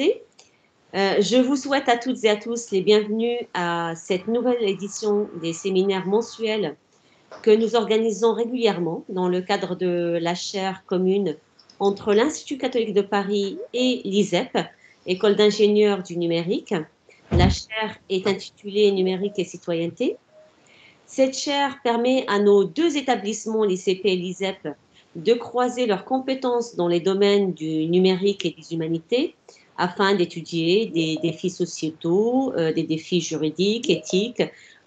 Namasté. Je vous souhaite à toutes et à tous les bienvenus à cette nouvelle édition des séminaires mensuels que nous organisons régulièrement dans le cadre de la chaire commune entre l'Institut catholique de Paris et l'ISEP, École d'ingénieurs du numérique. La chaire est intitulée Numérique et citoyenneté. Cette chaire permet à nos deux établissements, l'ICP et l'ISEP, de croiser leurs compétences dans les domaines du numérique et des humanités afin d'étudier des défis sociétaux, des défis juridiques, éthiques,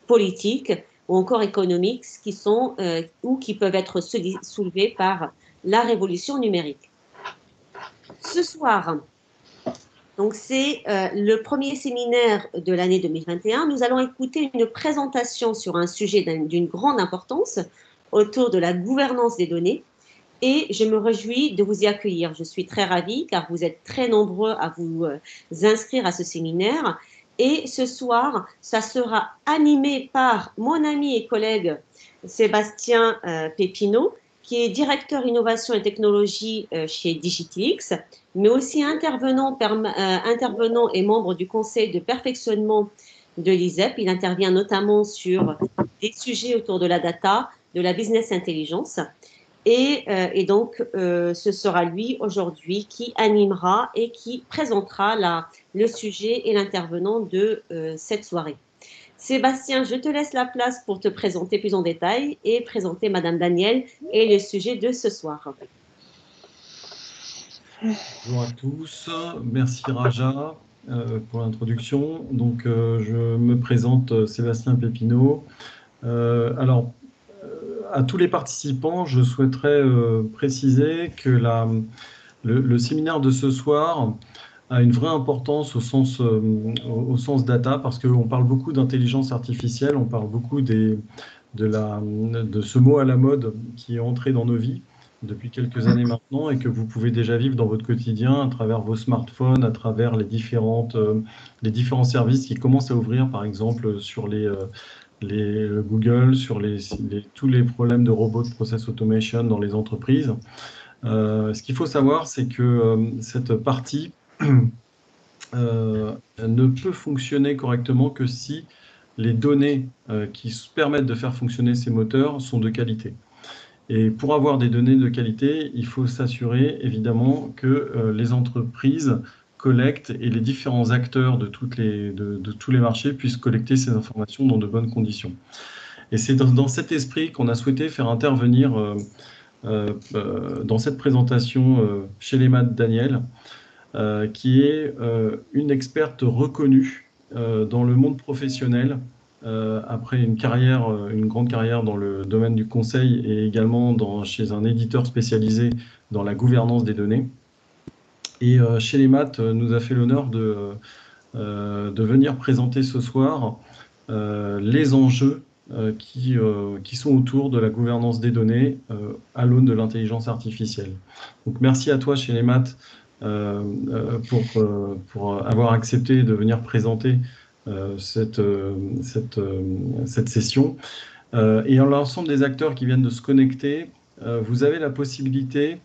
politiques ou encore économiques qui sont ou qui peuvent être soulevés par la révolution numérique. Ce soir, donc c'est le premier séminaire de l'année 2021. Nous allons écouter une présentation sur un sujet d'une grande importance autour de la gouvernance des données. Et je me réjouis de vous y accueillir. Je suis très ravie car vous êtes très nombreux à vous inscrire à ce séminaire. Et ce soir, ça sera animé par mon ami et collègue Sébastien Pépineau, qui est directeur innovation et technologie chez Digitix, mais aussi intervenant et membre du conseil de perfectionnement de l'ISEP. Il intervient notamment sur des sujets autour de la data, de la business intelligence. Et donc, ce sera lui aujourd'hui qui animera et qui présentera le sujet et l'intervenant de cette soirée. Sébastien, je te laisse la place pour te présenter plus en détail et présenter Madame Daniel et le sujet de ce soir. Bonjour à tous, merci Raja pour l'introduction. Donc, je me présente Sébastien Pépineau. À tous les participants, je souhaiterais préciser que le séminaire de ce soir a une vraie importance au sens data, parce qu'on parle beaucoup d'intelligence artificielle, on parle beaucoup de ce mot à la mode qui est entré dans nos vies depuis quelques années maintenant et que vous pouvez déjà vivre dans votre quotidien à travers vos smartphones, à travers les différents services qui commencent à ouvrir, par exemple sur les Google, sur tous les problèmes de robot de process automation dans les entreprises. Ce qu'il faut savoir, c'est que cette partie ne peut fonctionner correctement que si les données qui permettent de faire fonctionner ces moteurs sont de qualité. Et pour avoir des données de qualité, il faut s'assurer évidemment que les entreprises collectent et les différents acteurs de tous les marchés puissent collecter ces informations dans de bonnes conditions. Et c'est dans cet esprit qu'on a souhaité faire intervenir dans cette présentation Chélémat Daniel, qui est une experte reconnue dans le monde professionnel, après une grande carrière dans le domaine du conseil et également chez un éditeur spécialisé dans la gouvernance des données. Et Chélémat nous a fait l'honneur de venir présenter ce soir les enjeux qui sont autour de la gouvernance des données à l'aune de l'intelligence artificielle. Donc merci à toi Chélémat pour avoir accepté de venir présenter cette session. Et à l'ensemble des acteurs qui viennent de se connecter, vous avez la possibilité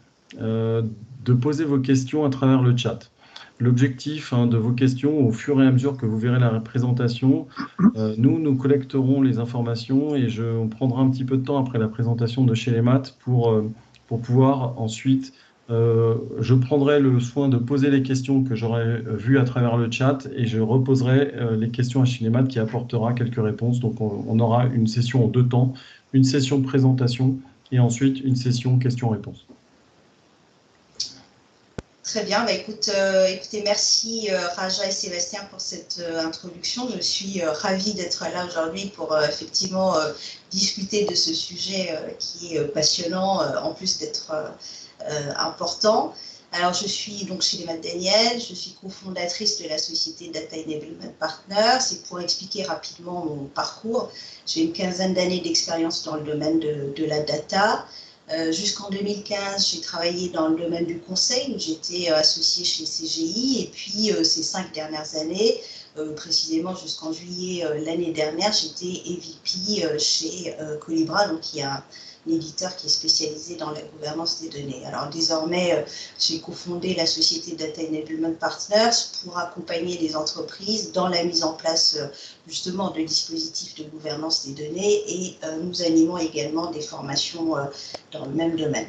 de poser vos questions à travers le chat. L'objectif de vos questions, au fur et à mesure que vous verrez la présentation, nous collecterons les informations et on prendra un petit peu de temps après la présentation de Chélémat pour pouvoir ensuite, je prendrai le soin de poser les questions que j'aurai vues à travers le chat et je reposerai les questions à Chélémat qui apportera quelques réponses. Donc on aura une session en 2 temps, une session de présentation et ensuite une session questions-réponses. Très bien, bah écoutez, merci Raja et Sébastien pour cette introduction. Je suis ravie d'être là aujourd'hui pour effectivement discuter de ce sujet qui est passionnant, en plus d'être important. Alors je suis donc Chélémat Daniel, je suis cofondatrice de la société Data Enablement Partners, et pour expliquer rapidement mon parcours, j'ai une quinzaine d'années d'expérience dans le domaine de la data. Jusqu'en 2015, j'ai travaillé dans le domaine du conseil, où j'étais associée chez CGI, et puis ces 5 dernières années, précisément jusqu'en juillet l'année dernière, j'étais EVP chez Colibra, donc qui est éditeur qui est spécialisé dans la gouvernance des données. Alors désormais, j'ai cofondé la société Data Enablement Partners pour accompagner les entreprises dans la mise en place justement de dispositifs de gouvernance des données, et nous animons également des formations dans le même domaine.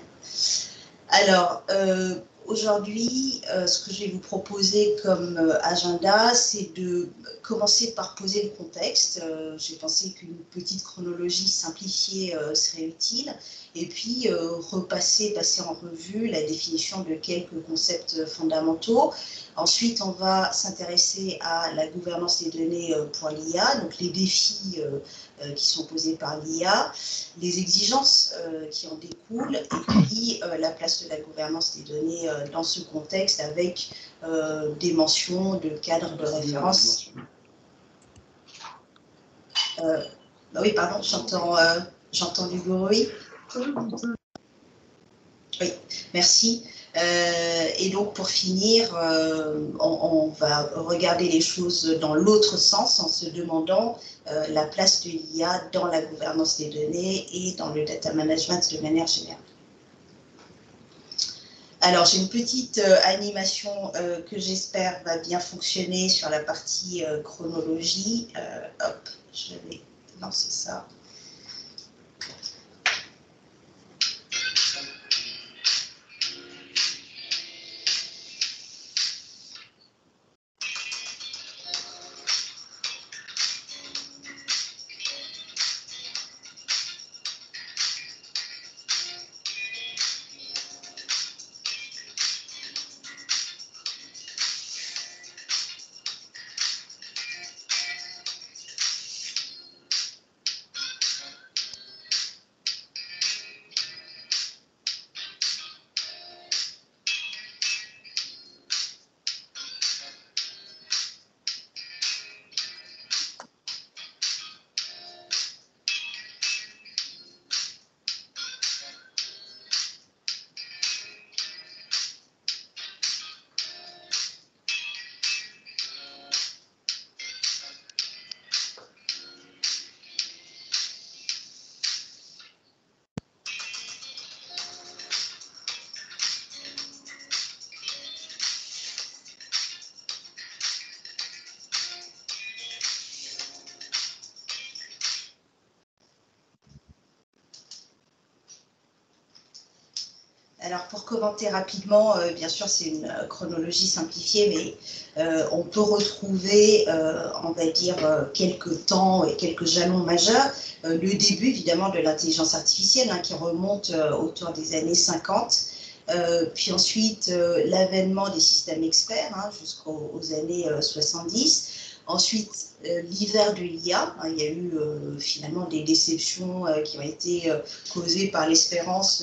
Alors, aujourd'hui, ce que je vais vous proposer comme agenda, c'est de commencer par poser le contexte. J'ai pensé qu'une petite chronologie simplifiée serait utile, et puis passer en revue la définition de quelques concepts fondamentaux. Ensuite, on va s'intéresser à la gouvernance des données pour l'IA, donc les défis qui sont posés par l'IA, les exigences qui en découlent, et puis la place de la gouvernance des données dans ce contexte, avec des mentions de cadres de référence. Oui, pardon, j'entends du bruit. Oui, merci. Et donc, pour finir, on va regarder les choses dans l'autre sens en se demandant la place de l'IA dans la gouvernance des données et dans le data management de manière générale. Alors, j'ai une petite animation que j'espère va bien fonctionner sur la partie chronologie. Hop, je vais lancer ça. Alors, pour commenter rapidement, bien sûr, c'est une chronologie simplifiée, mais on peut retrouver, on va dire, quelques temps et quelques jalons majeurs. Le début, évidemment, de l'intelligence artificielle, qui remonte autour des années 50. Puis ensuite, l'avènement des systèmes experts jusqu'aux années 70. Ensuite, l'hiver de l'IA, il y a eu finalement des déceptions qui ont été causées par l'espérance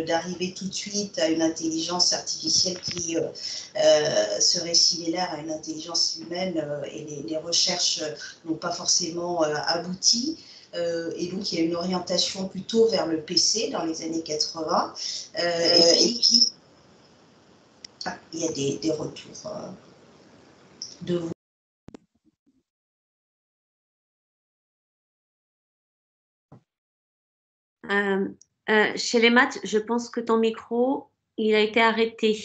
d'arriver tout de suite à une intelligence artificielle qui serait similaire à une intelligence humaine, et les recherches n'ont pas forcément abouti. Et donc, il y a une orientation plutôt vers le PC dans les années 80. Et puis, il y a des retours de vous. Chez les maths, je pense que ton micro, il a été arrêté.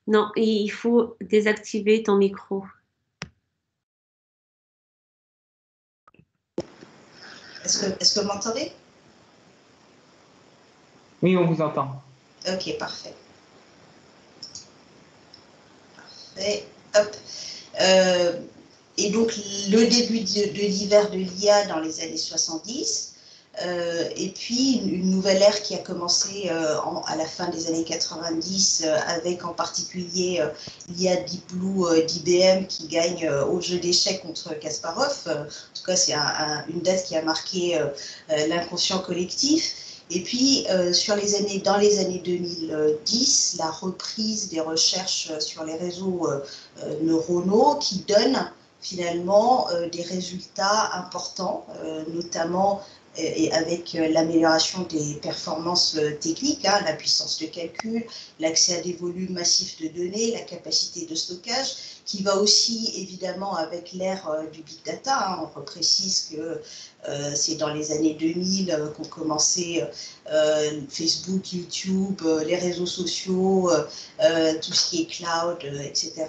Non, il faut désactiver ton micro. Est-ce que vous m'entendez? Oui, on vous entend. Ok, parfait. Hop. Et donc, le début de l'hiver de l'IA dans les années 70, et puis une nouvelle ère qui a commencé à la fin des années 90, avec en particulier l'IA Deep Blue d'IBM qui gagne au jeu d'échecs contre Kasparov. En tout cas, c'est une date qui a marqué l'inconscient collectif. Et puis, dans les années 2010, la reprise des recherches sur les réseaux neuronaux qui donnent finalement des résultats importants, notamment et avec l'amélioration des performances techniques, hein, la puissance de calcul, l'accès à des volumes massifs de données, la capacité de stockage, qui va aussi évidemment avec l'ère du big data. Hein. On reprécise que c'est dans les années 2000 qu'ont commencé Facebook, YouTube, les réseaux sociaux, tout ce qui est cloud, etc.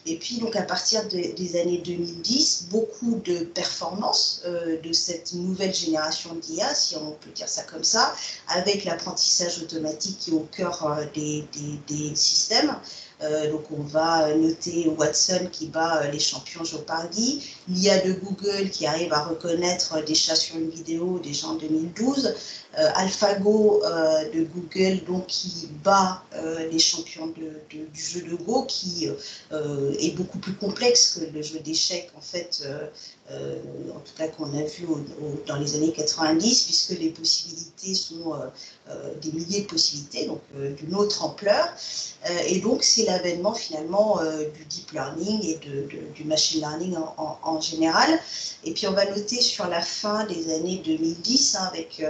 Et puis donc à partir des années 2010, beaucoup de performances de cette nouvelle génération d'IA, si on peut dire ça comme ça, avec l'apprentissage automatique qui est au cœur des systèmes. Donc on va noter Watson qui bat les champions Jeopardy, l'IA de Google qui arrive à reconnaître des chats sur une vidéo déjà en 2012, AlphaGo de Google donc qui bat les champions du jeu de Go, qui est beaucoup plus complexe que le jeu d'échecs en fait, en tout cas qu'on a vu dans les années 90, puisque les possibilités sont des milliers de possibilités, donc d'une autre ampleur. Et donc c'est l'avènement finalement du deep learning et du machine learning en général. Et puis on va noter sur la fin des années 2010, hein, avec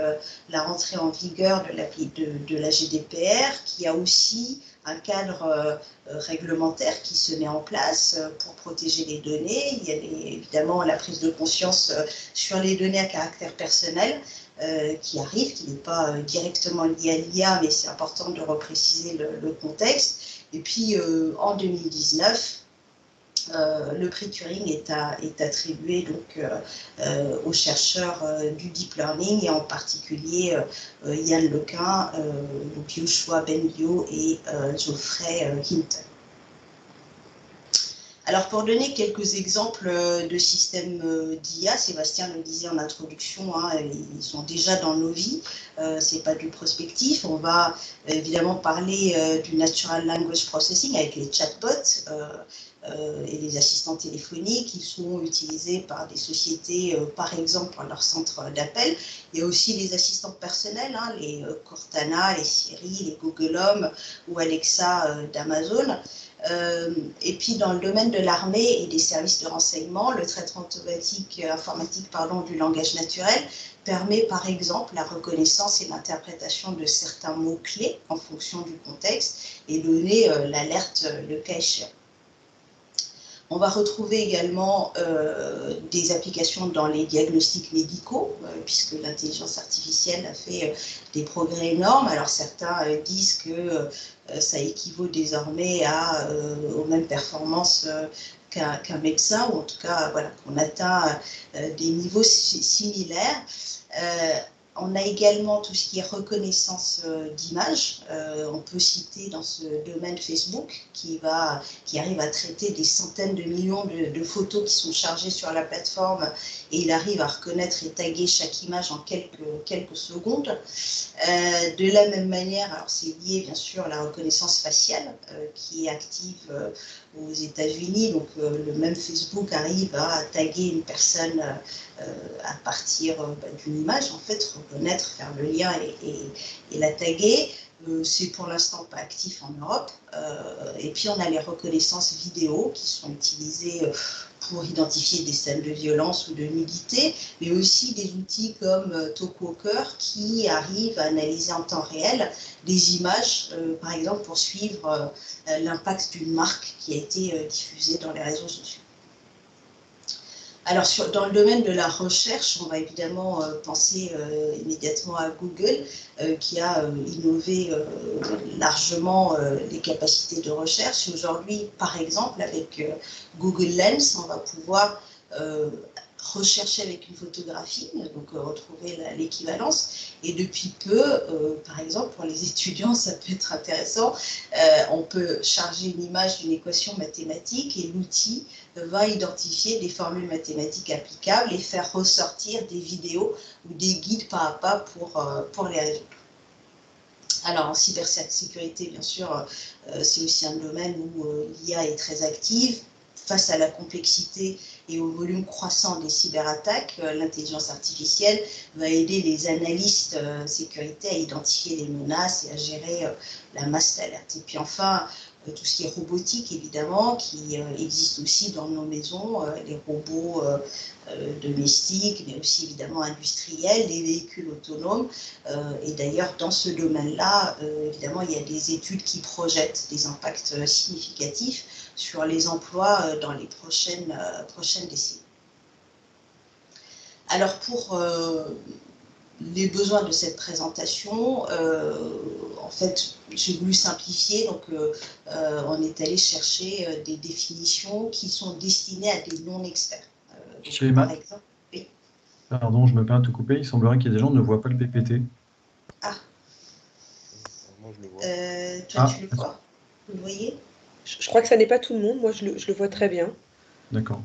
la rentrée en vigueur de la GDPR, qui a aussi un cadre réglementaire qui se met en place pour protéger les données. Il y a évidemment la prise de conscience sur les données à caractère personnel qui arrive, qui n'est pas directement lié à l'IA, mais c'est important de repréciser le contexte. Et puis en 2019, le prix Turing est attribué donc aux chercheurs du deep learning et en particulier Yann Lequin, donc Yoshua Bengio et Geoffrey Hinton. Alors pour donner quelques exemples de systèmes d'IA, Sébastien le disait en introduction, hein, ils sont déjà dans nos vies, c'est pas du prospectif. On va évidemment parler du Natural Language Processing avec les chatbots et les assistants téléphoniques qui sont utilisés par des sociétés, par exemple, pour leur centre d'appel. Il y a aussi les assistants personnels, hein, les Cortana, les Siri, les Google Home ou Alexa d'Amazon. Et puis dans le domaine de l'armée et des services de renseignement, le traitement automatique informatique du langage naturel permet par exemple la reconnaissance et l'interprétation de certains mots-clés en fonction du contexte et donner l'alerte le cas échéant. On va retrouver également des applications dans les diagnostics médicaux, puisque l'intelligence artificielle a fait des progrès énormes. Alors certains disent que ça équivaut désormais aux mêmes performances qu'un médecin, ou en tout cas voilà, qu'on atteint des niveaux similaires. On a également tout ce qui est reconnaissance d'images. On peut citer dans ce domaine Facebook qui arrive à traiter des centaines de millions de photos qui sont chargées sur la plateforme et il arrive à reconnaître et taguer chaque image en quelques secondes. De la même manière, alors c'est lié bien sûr à la reconnaissance faciale qui est active aux États-Unis. Donc le même Facebook arrive à taguer une personne à partir d'une image, en fait, reconnaître, faire le lien et la taguer. C'est pour l'instant pas actif en Europe. Et puis on a les reconnaissances vidéo qui sont utilisées pour identifier des scènes de violence ou de nudité, mais aussi des outils comme Talkwalker qui arrivent à analyser en temps réel des images, par exemple pour suivre l'impact d'une marque qui a été diffusée dans les réseaux sociaux. Alors, dans le domaine de la recherche, on va évidemment penser immédiatement à Google, qui a innové largement les capacités de recherche. Aujourd'hui, par exemple, avec Google Lens, on va pouvoir rechercher avec une photographie, donc retrouver l'équivalence. Et depuis peu, par exemple, pour les étudiants, ça peut être intéressant, on peut charger une image d'une équation mathématique et l'outil va identifier des formules mathématiques applicables et faire ressortir des vidéos ou des guides pas à pas pour les résoudre. Alors en cybersécurité, bien sûr, c'est aussi un domaine où l'IA est très active. Face à la complexité et au volume croissant des cyberattaques, l'intelligence artificielle va aider les analystes sécurité à identifier les menaces et à gérer la masse d'alerte. Et puis enfin, tout ce qui est robotique évidemment, qui existe aussi dans nos maisons, les robots domestiques, mais aussi évidemment industriels, les véhicules autonomes. Et d'ailleurs, dans ce domaine-là, évidemment, il y a des études qui projettent des impacts significatifs sur les emplois dans les prochaines décennies. Alors, pour les besoins de cette présentation, en fait, j'ai voulu simplifier, donc on est allé chercher des définitions qui sont destinées à des non-experts. Par exemple, oui. Pardon, je me permets de te couper, il semblerait qu'il y ait des gens qui ne voient pas le PPT. Ah. Moi, je le vois. Toi, tu le vois? Vous le voyez? Je crois que ça n'est pas tout le monde, moi je le vois très bien. D'accord.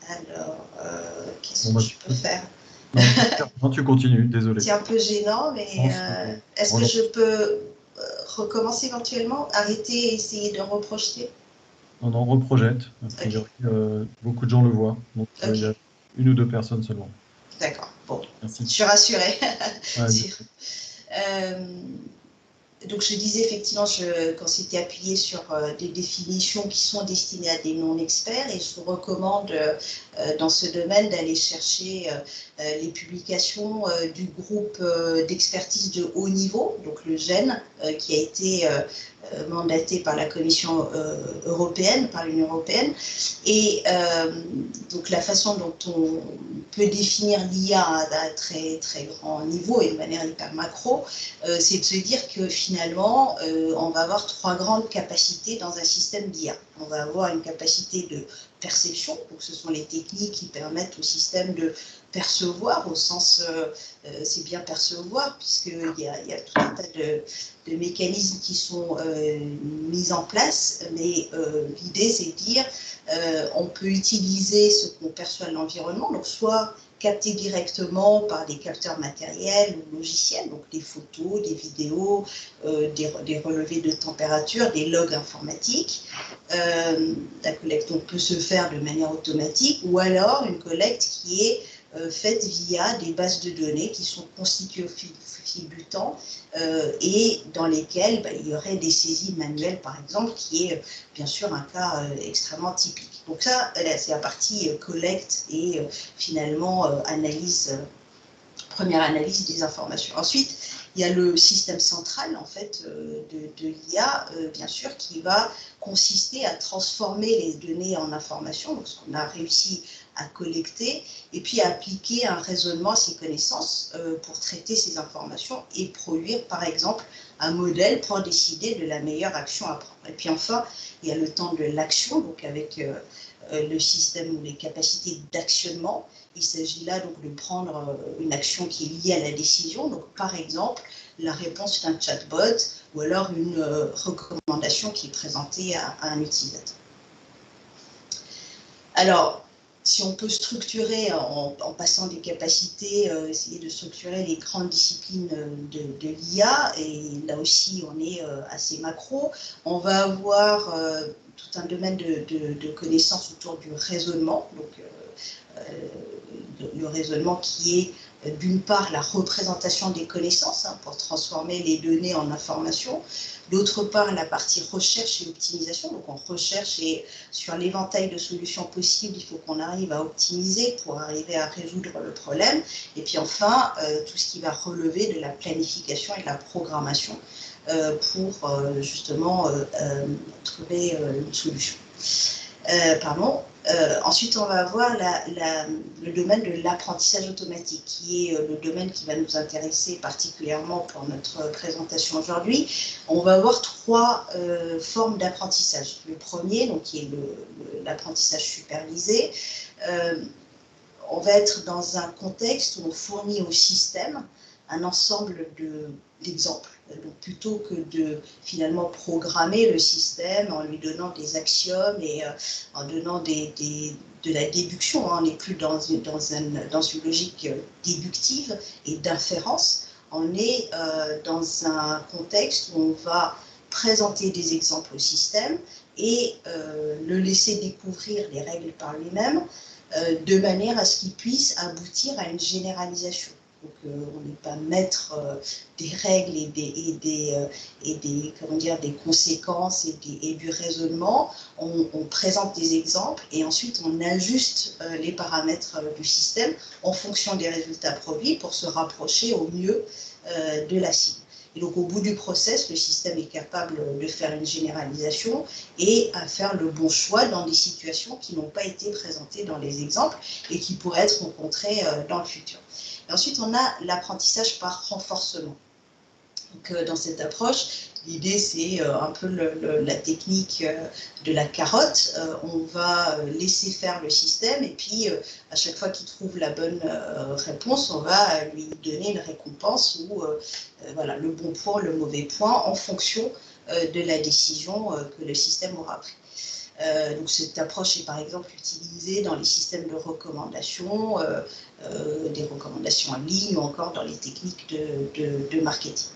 Alors, qu'est-ce que je peux faire? Non, tu continues, désolé. C'est un peu gênant, mais est-ce que je peux recommencer éventuellement? Arrêter et essayer de reprojeter? Non, reprojette. Okay. Beaucoup de gens le voient, donc il y a 1 ou 2 personnes seulement. D'accord, bon, merci. Je suis rassurée. Ouais, Donc je disais effectivement, quand c'était appuyé sur des définitions qui sont destinées à des non-experts, et je vous recommande dans ce domaine d'aller chercher les publications du groupe d'expertise de haut niveau, donc le GEN, qui a été mandaté par la Commission européenne, par l'Union européenne. Et donc la façon dont on peut définir l'IA à un très très grand niveau et de manière hyper macro, c'est de se dire que finalement, on va avoir 3 grandes capacités dans un système d'IA. On va avoir une capacité de perception, donc ce sont les techniques qui permettent au système de percevoir, au sens, c'est bien percevoir, puisqu'il y a tout un tas de mécanismes qui sont mis en place, mais l'idée c'est de dire, on peut utiliser ce qu'on perçoit de l'environnement, donc soit capté directement par des capteurs matériels ou logiciels, donc des photos, des vidéos, des relevés de température, des logs informatiques. La collecte donc, peut se faire de manière automatique, ou alors une collecte qui est faite via des bases de données qui sont constituées au fil du temps et dans lesquelles il y aurait des saisies manuelles, par exemple, qui est bien sûr un cas extrêmement typique. Donc ça, c'est la partie collecte et finalement première analyse des informations. Ensuite, il y a le système central en fait de l'IA, bien sûr, qui va consister à transformer les données en informations, donc ce qu'on a réussi à collecter, et puis à appliquer un raisonnement à ces connaissances pour traiter ces informations et produire, par exemple, un modèle pour décider de la meilleure action à prendre. Et puis enfin, il y a le temps de l'action, donc avec le système ou les capacités d'actionnement. Il s'agit là donc de prendre une action qui est liée à la décision, donc par exemple la réponse d'un chatbot ou alors une recommandation qui est présentée à un utilisateur. Alors, si on peut structurer en passant des capacités, essayer de structurer les grandes disciplines de l'IA, et là aussi on est assez macro, on va avoir tout un domaine de connaissances autour du raisonnement, donc le raisonnement qui est d'une part la représentation des connaissances pour transformer les données en informations, d'autre part la partie recherche et optimisation, donc on recherche et sur l'éventail de solutions possibles, il faut qu'on arrive à optimiser pour arriver à résoudre le problème, et puis enfin tout ce qui va relever de la planification et de la programmation pour justement trouver une solution. Ensuite, on va avoir le domaine de l'apprentissage automatique, qui est le domaine qui va nous intéresser particulièrement pour notre présentation aujourd'hui. On va avoir 3 formes d'apprentissage. Le premier, donc, qui est l'apprentissage supervisé. On va être dans un contexte où on fournit au système un ensemble d'exemples. Donc, plutôt que de finalement programmer le système en lui donnant des axiomes et en donnant de la déduction, on n'est plus dans une logique déductive et d'inférence, on est dans un contexte où on va présenter des exemples au système et le laisser découvrir les règles par lui-même de manière à ce qu'il puisse aboutir à une généralisation. Donc, on n'est pas maître des règles comment dire, des conséquences et du raisonnement. On présente des exemples et ensuite on ajuste les paramètres du système en fonction des résultats produits pour se rapprocher au mieux de la cible. Et donc, au bout du process, le système est capable de faire une généralisation et à faire le bon choix dans des situations qui n'ont pas été présentées dans les exemples et qui pourraient être rencontrées dans le futur. Et ensuite, on a l'apprentissage par renforcement. Donc, dans cette approche, l'idée, c'est un peu la technique de la carotte. On va laisser faire le système et puis, à chaque fois qu'il trouve la bonne réponse, on va lui donner une récompense ou voilà, le bon point, le mauvais point, en fonction de la décision que le système aura prise. Donc cette approche est par exemple utilisée dans les systèmes de recommandation, des recommandations en ligne ou encore dans les techniques de marketing.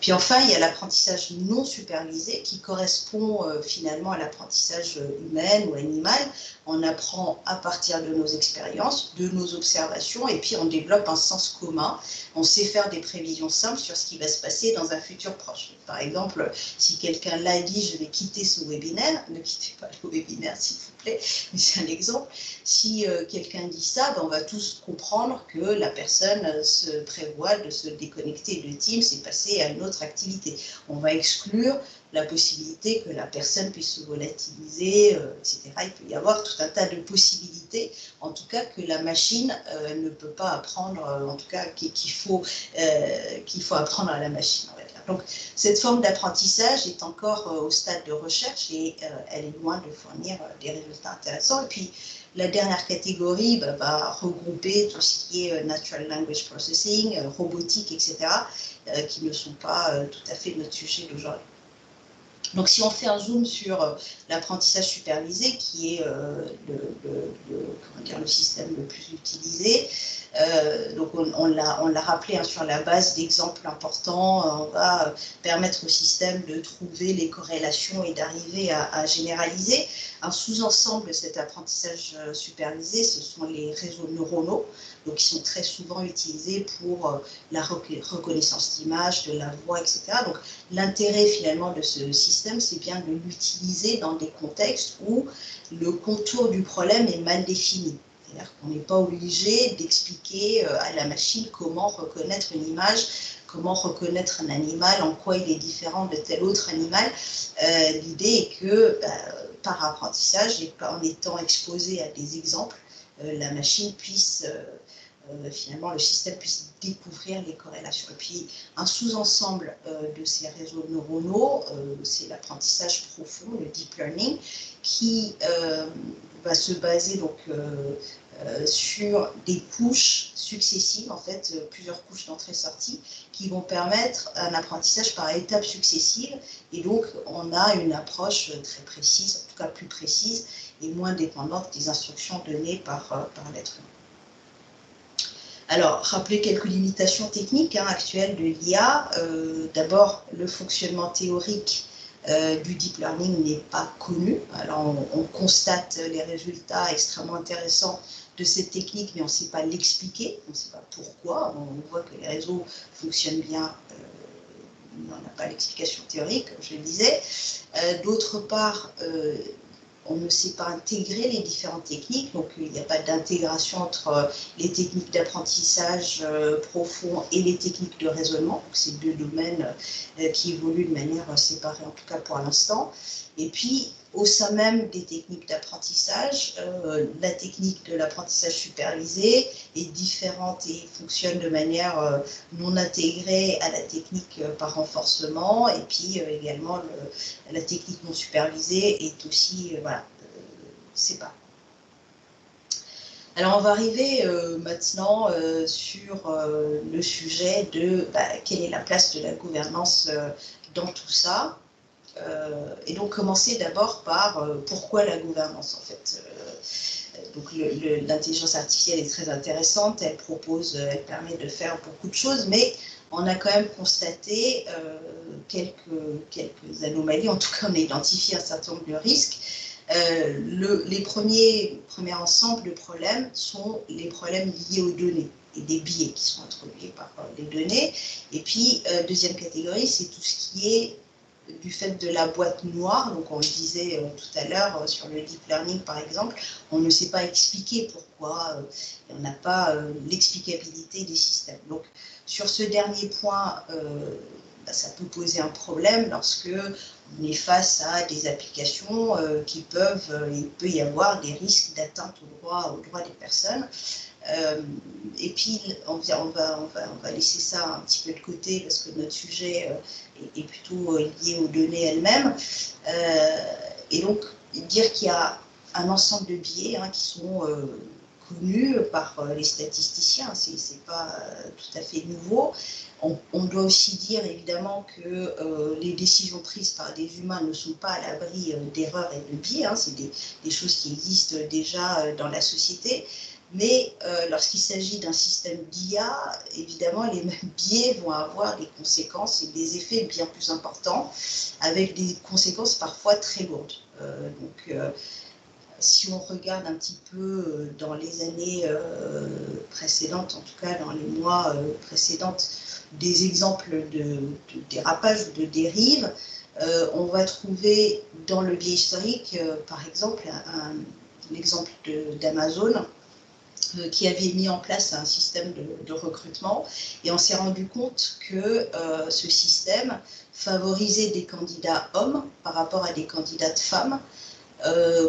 Puis enfin, il y a l'apprentissage non supervisé qui correspond finalement à l'apprentissage humain ou animal. On apprend à partir de nos expériences, de nos observations et puis on développe un sens commun. On sait faire des prévisions simples sur ce qui va se passer dans un futur proche. Par exemple, si quelqu'un l'a dit, je vais quitter ce webinaire, ne quittez pas le webinaire s'il vous plaît, mais c'est un exemple. Si quelqu'un dit ça, ben on va tous comprendre que la personne se prévoit de se déconnecter de Teams et passer à une autre activité. On va exclure la possibilité que la personne puisse se volatiliser, etc. Il peut y avoir tout un tas de possibilités, en tout cas que la machine ne peut pas apprendre, en tout cas qu'il faut apprendre à la machine. On va dire. Donc cette forme d'apprentissage est encore au stade de recherche et elle est loin de fournir des résultats intéressants. Et puis la dernière catégorie va regrouper tout ce qui est Natural Language Processing, robotique, etc., qui ne sont pas tout à fait notre sujet d'aujourd'hui. Donc, si on fait un zoom sur l'apprentissage supervisé, qui est le système le plus utilisé, donc on l'a rappelé hein, sur la base d'exemples importants, on va permettre au système de trouver les corrélations et d'arriver à généraliser. Un sous-ensemble de cet apprentissage supervisé, ce sont les réseaux neuronaux, donc qui sont très souvent utilisés pour la reconnaissance d'images, de la voix, etc. Donc l'intérêt finalement de ce système, c'est bien de l'utiliser dans des contextes où le contour du problème est mal défini. C'est-à-dire qu'on n'est pas obligé d'expliquer à la machine comment reconnaître une image, comment reconnaître un animal, en quoi il est différent de tel autre animal. L'idée est que par apprentissage et en étant exposé à des exemples, la machine puisse, finalement, le système puisse découvrir les corrélations. Et puis, un sous-ensemble de ces réseaux neuronaux, c'est l'apprentissage profond, le deep learning, qui va se baser donc sur des couches successives, en fait, plusieurs couches d'entrée-sortie, qui vont permettre un apprentissage par étapes successives. Et donc, on a une approche très précise, en tout cas plus précise, et moins dépendante des instructions données par l'être humain. Alors, rappeler quelques limitations techniques actuelles de l'IA. D'abord, le fonctionnement théorique du deep learning n'est pas connu. Alors, on constate les résultats extrêmement intéressants de cette technique, mais on ne sait pas l'expliquer, on ne sait pas pourquoi. On voit que les réseaux fonctionnent bien, mais on n'a pas l'explication théorique, comme je le disais. D'autre part, on ne sait pas intégrer les différentes techniques, donc il n'y a pas d'intégration entre les techniques d'apprentissage profond et les techniques de raisonnement. Donc c'est deux domaines qui évoluent de manière séparée, en tout cas pour l'instant. Et puis, au sein même des techniques d'apprentissage, la technique de l'apprentissage supervisé est différente et fonctionne de manière non intégrée à la technique par renforcement. Et puis également, la technique non supervisée est aussi séparée. Alors, on va arriver maintenant sur le sujet de quelle est la place de la gouvernance dans tout ça. Et donc commencer d'abord par pourquoi la gouvernance en fait. Donc l'intelligence artificielle est très intéressante, elle permet de faire beaucoup de choses, mais on a quand même constaté quelques anomalies, en tout cas on a identifié un certain nombre de risques. Les premiers ensembles de problèmes sont les problèmes liés aux données. des biais qui sont introduits par les données. Et puis, deuxième catégorie, c'est tout ce qui est du fait de la boîte noire. Donc, on le disait tout à l'heure sur le deep learning, par exemple, on ne sait pas expliquer pourquoi, on n'a pas l'explicabilité des systèmes. Donc, sur ce dernier point, ça peut poser un problème lorsque on est face à des applications qui peuvent, il peut y avoir des risques d'atteinte aux droits des personnes. Et puis, on va laisser ça un petit peu de côté parce que notre sujet est plutôt lié aux données elles-mêmes. Et donc, dire qu'il y a un ensemble de biais qui sont connus par les statisticiens, c'est pas tout à fait nouveau. On doit aussi dire évidemment que les décisions prises par des humains ne sont pas à l'abri d'erreurs et de biais, c'est des choses qui existent déjà dans la société. Mais lorsqu'il s'agit d'un système d'IA, évidemment, les mêmes biais vont avoir des conséquences et des effets bien plus importants, avec des conséquences parfois très lourdes. Si on regarde un petit peu dans les années précédentes, en tout cas dans les mois précédents, des exemples de dérapage ou de dérive, on va trouver dans le biais historique, par exemple, l'exemple d'Amazon, qui avait mis en place un système de recrutement, et on s'est rendu compte que ce système favorisait des candidats hommes par rapport à des candidates femmes,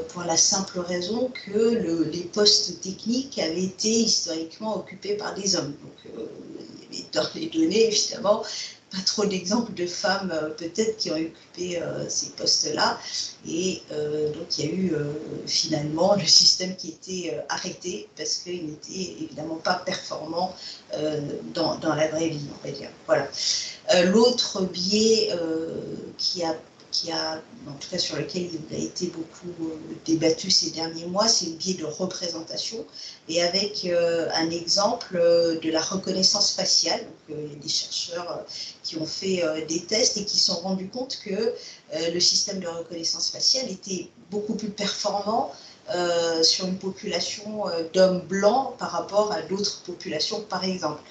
pour la simple raison que les postes techniques avaient été historiquement occupés par des hommes. Donc, dans les données, évidemment, pas trop d'exemples de femmes peut-être qui ont occupé ces postes-là. Et donc, il y a eu finalement le système qui était arrêté parce qu'il n'était évidemment pas performant dans la vraie vie, on va dire. Voilà. L'autre biais qui a, en tout cas sur lequel il a été beaucoup débattu ces derniers mois, c'est le biais de représentation, et avec un exemple de la reconnaissance faciale. Donc, il y a des chercheurs qui ont fait des tests et qui se sont rendus compte que le système de reconnaissance faciale était beaucoup plus performant sur une population d'hommes blancs par rapport à d'autres populations, par exemple.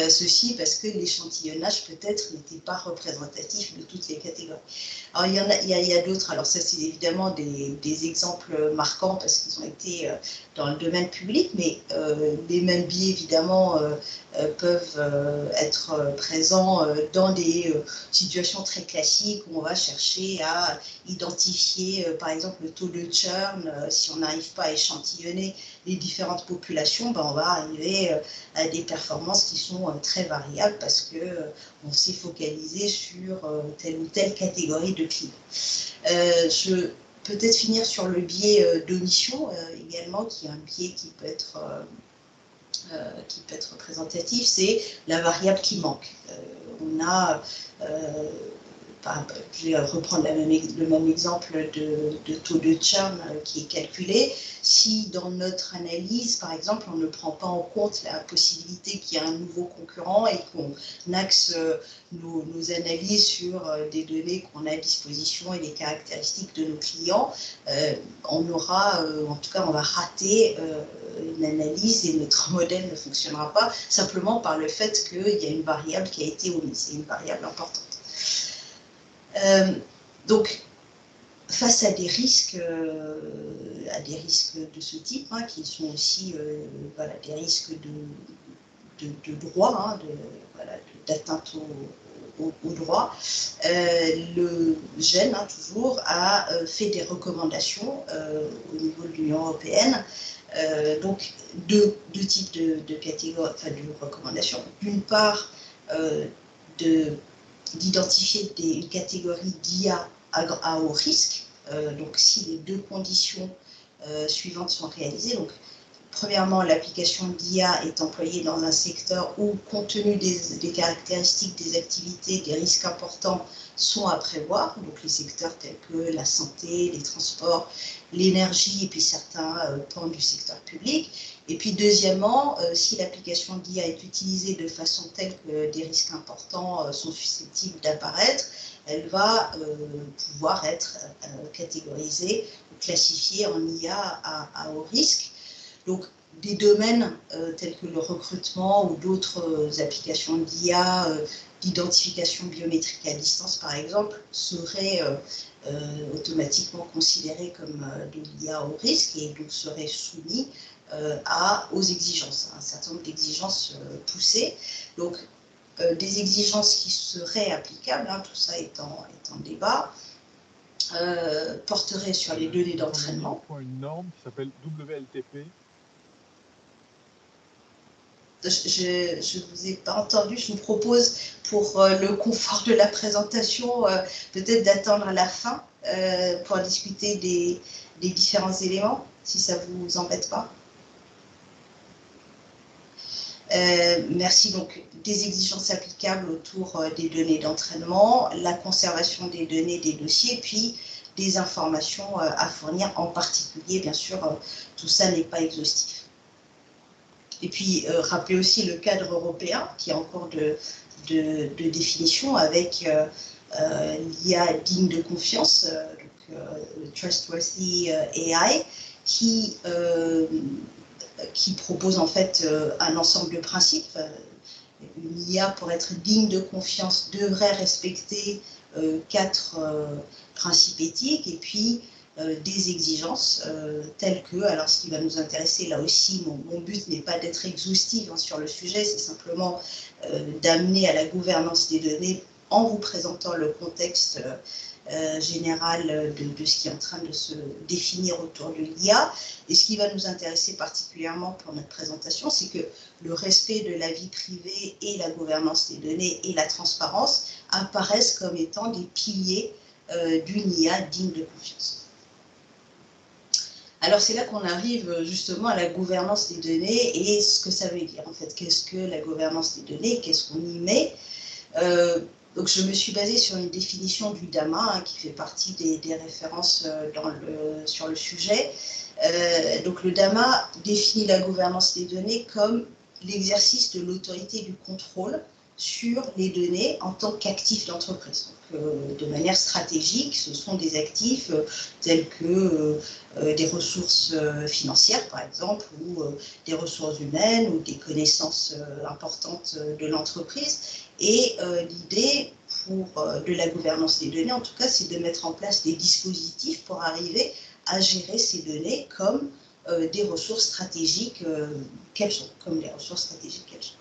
Ceci parce que l'échantillonnage peut-être n'était pas représentatif de toutes les catégories. Alors il y a d'autres, alors ça c'est évidemment des exemples marquants parce qu'ils ont été dans le domaine public, mais les mêmes biais évidemment peuvent être présents dans des situations très classiques où on va chercher à identifier par exemple le taux de churn. Si on n'arrive pas à échantillonner les différentes populations, on va arriver à des performances qui sont très variables parce que on s'est focalisé sur telle ou telle catégorie de clients. Je peut-être finir sur le biais d'omission également, qui est un biais qui peut être représentatif, c'est la variable qui manque. On a, je vais reprendre le même exemple de taux de churn qui est calculé. Si dans notre analyse, par exemple, on ne prend pas en compte la possibilité qu'il y ait un nouveau concurrent et qu'on axe nos analyses sur des données qu'on a à disposition et les caractéristiques de nos clients, on aura, en tout cas, on va rater une analyse et notre modèle ne fonctionnera pas simplement par le fait qu'il y a une variable qui a été omise, c'est une variable importante. Donc, face à des risques de ce type, qui sont aussi voilà, des risques de droit, d'atteinte au droit, le GEN, toujours, a fait des recommandations au niveau de l'Union européenne. Donc, deux types de catégories, enfin de recommandations. D'une part, d'identifier une catégorie d'IA à haut risque, donc si les deux conditions suivantes sont réalisées. Donc, premièrement, l'application d'IA est employée dans un secteur où, compte tenu des caractéristiques des activités, des risques importants sont à prévoir, donc les secteurs tels que la santé, les transports, l'énergie et puis certains pans du secteur public. Et puis deuxièmement, si l'application d'IA est utilisée de façon telle que des risques importants sont susceptibles d'apparaître, elle va pouvoir être catégorisée ou classifiée en IA à haut risque. Donc, des domaines tels que le recrutement ou d'autres applications d'IA, d'identification biométrique à distance par exemple, seraient automatiquement considérés comme de l'IA au risque et donc seraient soumis aux exigences, à un certain nombre d'exigences poussées. Donc des exigences qui seraient applicables, hein, tout ça est en débat, porteraient sur les données d'entraînement. Une norme qui s'appelle WLTP. Je ne vous ai pas entendu, je vous propose pour le confort de la présentation peut-être d'attendre la fin pour discuter des différents éléments, si ça ne vous embête pas. Merci. Donc, des exigences applicables autour des données d'entraînement, la conservation des données des dossiers, puis des informations à fournir, en particulier, bien sûr, tout ça n'est pas exhaustif. Et puis, rappelez aussi le cadre européen qui est en cours de définition avec l'IA digne de confiance, donc, Trustworthy AI, qui propose en fait un ensemble de principes. Une IA, pour être digne de confiance, devrait respecter 4 principes éthiques et puis des exigences telles que, alors ce qui va nous intéresser là aussi, mon but n'est pas d'être exhaustif hein, sur le sujet, c'est simplement d'amener à la gouvernance des données en vous présentant le contexte général de ce qui est en train de se définir autour de l'IA. Et ce qui va nous intéresser particulièrement pour notre présentation, c'est que le respect de la vie privée et la gouvernance des données et la transparence apparaissent comme étant des piliers d'une IA digne de confiance. Alors c'est là qu'on arrive justement à la gouvernance des données et ce que ça veut dire en fait. Qu'est-ce que la gouvernance des données? Qu'est-ce qu'on y met? Donc je me suis basée sur une définition du DAMA hein, qui fait partie des références sur le sujet. Donc le DAMA définit la gouvernance des données comme l'exercice de l'autorité du contrôle sur les données en tant qu'actifs d'entreprise. De manière stratégique, ce sont des actifs tels que des ressources financières, par exemple, ou des ressources humaines, ou des connaissances importantes de l'entreprise. Et l'idée de la gouvernance des données, en tout cas, c'est de mettre en place des dispositifs pour arriver à gérer ces données comme des ressources stratégiques qu'elles sont, comme les ressources stratégiques qu'elles sont.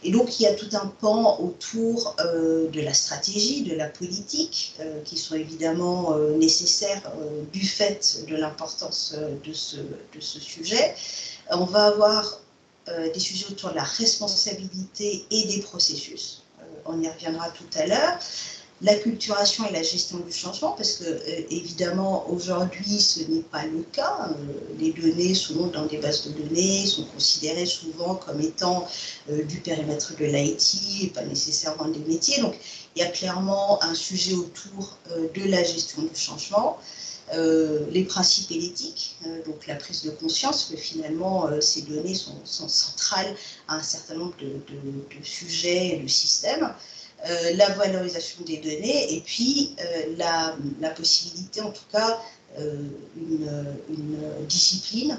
Et donc, il y a tout un pan autour de la stratégie, de la politique, qui sont évidemment nécessaires du fait de l'importance de ce sujet. On va avoir des sujets autour de la responsabilité et des processus. On y reviendra tout à l'heure. L'acculturation et la gestion du changement, parce que évidemment aujourd'hui ce n'est pas le cas. Les données sont dans des bases de données, sont considérées souvent comme étant du périmètre de l'IT et pas nécessairement des métiers. Donc il y a clairement un sujet autour de la gestion du changement. Les principes et l'éthique, donc la prise de conscience que finalement ces données sont centrales à un certain nombre de sujets et de systèmes. La valorisation des données et puis la possibilité, en tout cas, une discipline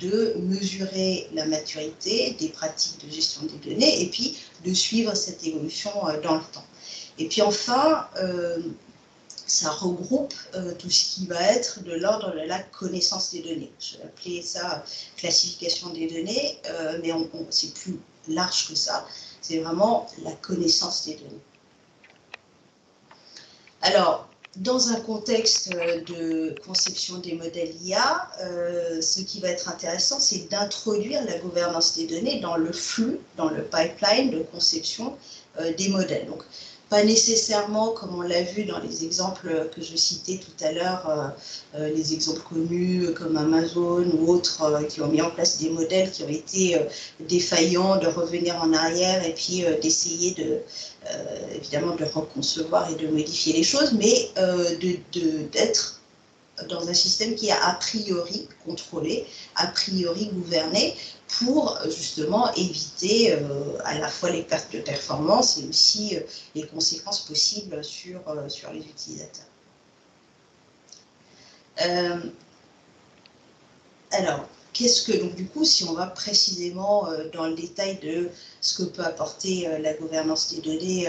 de mesurer la maturité des pratiques de gestion des données et puis de suivre cette évolution dans le temps. Et puis enfin, ça regroupe tout ce qui va être de l'ordre de la connaissance des données. Je vais appeler ça classification des données, mais c'est plus large que ça. C'est vraiment la connaissance des données. Alors, dans un contexte de conception des modèles IA, ce qui va être intéressant, c'est d'introduire la gouvernance des données dans le flux, dans le pipeline de conception des modèles. Donc, pas nécessairement, comme on l'a vu dans les exemples que je citais tout à l'heure, les exemples connus comme Amazon ou autres qui ont mis en place des modèles qui ont été défaillants, de revenir en arrière et puis d'essayer évidemment de reconcevoir et de modifier les choses, mais d'être dans un système qui est a priori contrôlé, a priori gouverné, pour justement éviter à la fois les pertes de performance et aussi les conséquences possibles sur les utilisateurs. Alors, donc du coup, si on va précisément dans le détail de ce que peut apporter la gouvernance des données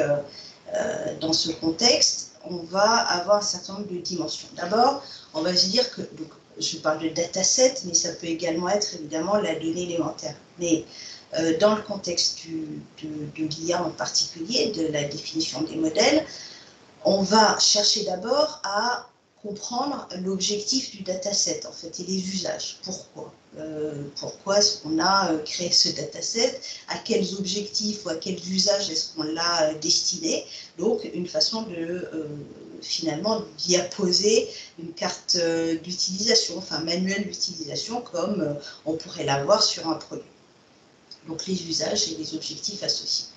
dans ce contexte, on va avoir un certain nombre de dimensions. D'abord, on va se dire que, donc, je parle de dataset, mais ça peut également être évidemment la donnée élémentaire. Mais dans le contexte de l'IA en particulier, de la définition des modèles, on va chercher d'abord à comprendre l'objectif du dataset en fait et les usages. Pourquoi pourquoi est-ce qu'on a créé ce dataset? À quels objectifs ou à quels usages est-ce qu'on l'a destiné? Donc une façon de finalement d'y apposer une carte d'utilisation, enfin manuel d'utilisation comme on pourrait l'avoir sur un produit. Donc les usages et les objectifs associés.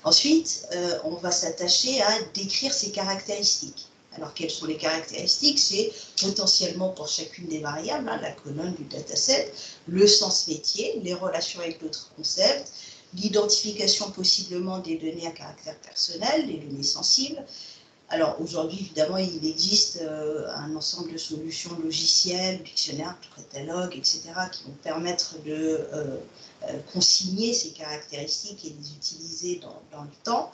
Ensuite, on va s'attacher à décrire ses caractéristiques. Alors, quelles sont les caractéristiques? C'est potentiellement pour chacune des variables, la colonne du dataset, le sens métier, les relations avec d'autres concepts, l'identification possiblement des données à caractère personnel, les données sensibles. Alors, aujourd'hui, évidemment, il existe un ensemble de solutions logicielles, dictionnaires, catalogues, etc., qui vont permettre de consigner ces caractéristiques et les utiliser dans le temps.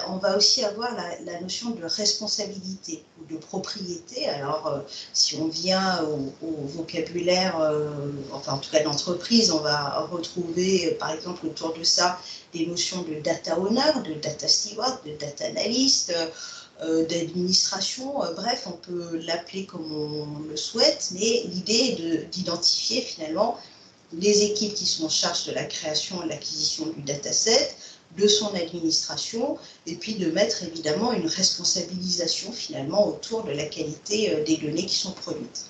On va aussi avoir la notion de responsabilité ou de propriété. Alors, si on vient au vocabulaire, enfin en tout cas d'entreprise, on va retrouver par exemple autour de ça des notions de data owner, de data steward, de data analyst, d'administration, bref, on peut l'appeler comme on le souhaite, mais l'idée est d'identifier finalement les équipes qui sont en charge de la création et l'acquisition du dataset, de son administration, et puis de mettre évidemment une responsabilisation finalement autour de la qualité des données qui sont produites.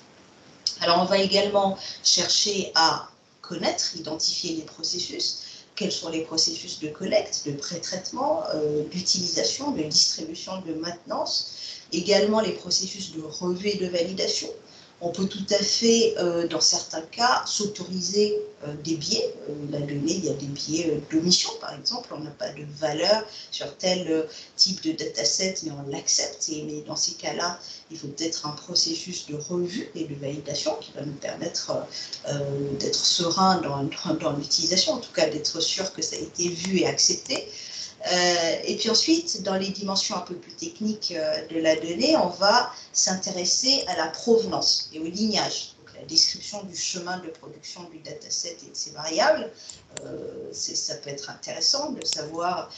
Alors on va également chercher à connaître, identifier les processus. Quels sont les processus de collecte, de pré-traitement, d'utilisation, de distribution, de maintenance, également les processus de revue et de validation. On peut tout à fait, dans certains cas, s'autoriser des biais. La donnée, il y a des biais d'omission, par exemple. On n'a pas de valeur sur tel type de dataset, mais on l'accepte. Mais dans ces cas-là, il faut peut-être un processus de revue et de validation qui va nous permettre d'être serein dans l'utilisation, en tout cas d'être sûr que ça a été vu et accepté. Et puis ensuite, dans les dimensions un peu plus techniques de la donnée, on va s'intéresser à la provenance et au lignage. Donc, la description du chemin de production du dataset et de ses variables. Ça peut être intéressant de savoir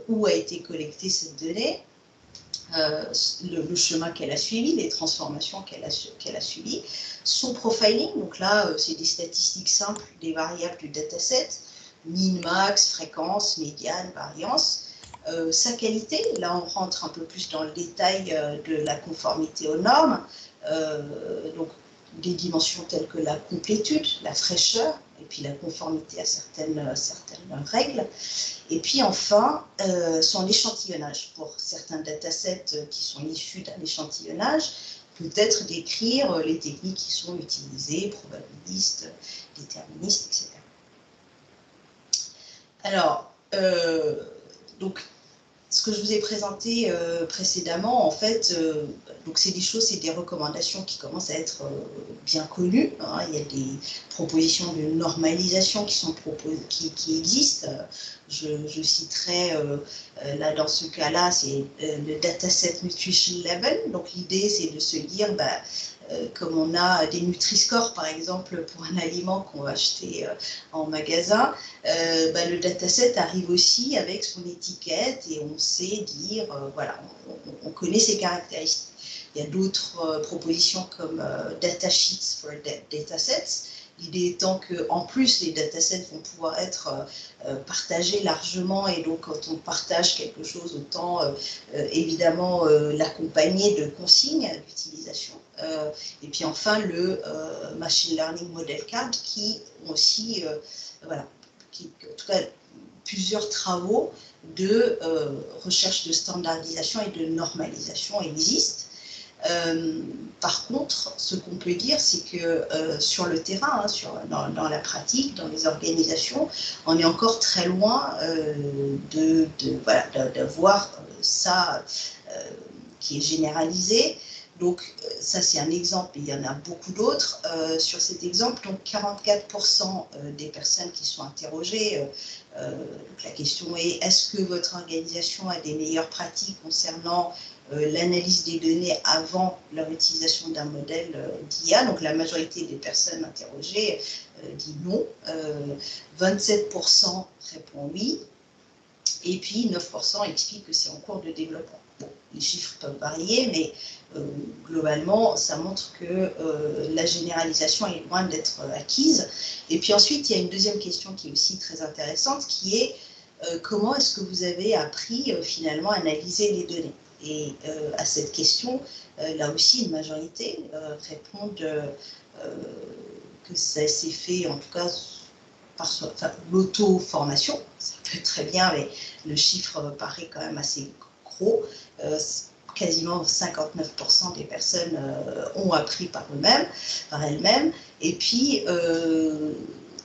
où a été collectée cette donnée, le chemin qu'elle a suivi, les transformations qu'elle a suivies. Son profiling, donc là, c'est des statistiques simples des variables du dataset. Min, max, fréquence, médiane, variance. Sa qualité, là on rentre un peu plus dans le détail de la conformité aux normes, donc des dimensions telles que la complétude, la fraîcheur, et puis la conformité à certaines règles. Et puis enfin, son échantillonnage. Pour certains datasets qui sont issus d'un échantillonnage, peut-être décrire les techniques qui sont utilisées, probabilistes, déterministes, etc. Alors, donc, ce que je vous ai présenté précédemment, en fait, donc c'est des choses, c'est des recommandations qui commencent à être bien connues. Hein. Il y a des propositions de normalisation qui existent. Je citerai, là, dans ce cas-là, c'est le Dataset Nutrition Level. Donc, l'idée, c'est de se dire, comme on a des Nutri-Score, par exemple, pour un aliment qu'on va acheter en magasin, le dataset arrive aussi avec son étiquette et on sait dire, voilà, on connaît ses caractéristiques. Il y a d'autres propositions comme Datasheets for Datasets. L'idée étant qu'en plus, les datasets vont pouvoir être partagés largement et donc quand on partage quelque chose, autant évidemment l'accompagner de consignes d'utilisation. Et puis enfin, le Machine Learning Model Card qui ont aussi, voilà, en tout cas, plusieurs travaux de recherche de standardisation et de normalisation existent. Par contre, ce qu'on peut dire, c'est que sur le terrain, dans la pratique, dans les organisations, on est encore très loin d'avoir ça qui est généralisé. Donc, ça, c'est un exemple, et il y en a beaucoup d'autres. Sur cet exemple, donc 44% des personnes qui sont interrogées, donc la question est, est-ce que votre organisation a des meilleures pratiques concernant l'analyse des données avant leur utilisation d'un modèle d'IA? Donc, la majorité des personnes interrogées dit non. 27% répond oui. Et puis 9% expliquent que c'est en cours de développement. Bon, les chiffres peuvent varier, mais globalement, ça montre que la généralisation est loin d'être acquise. Et puis ensuite, il y a une deuxième question qui est aussi très intéressante, qui est comment est-ce que vous avez appris finalement à analyser les données? Et à cette question, là aussi, une majorité répondent que ça s'est fait, en tout cas, par l'auto-formation. Ça peut être très bien, mais le chiffre paraît quand même assez gros. Quasiment 59% des personnes ont appris par eux-mêmes, par elles-mêmes, et puis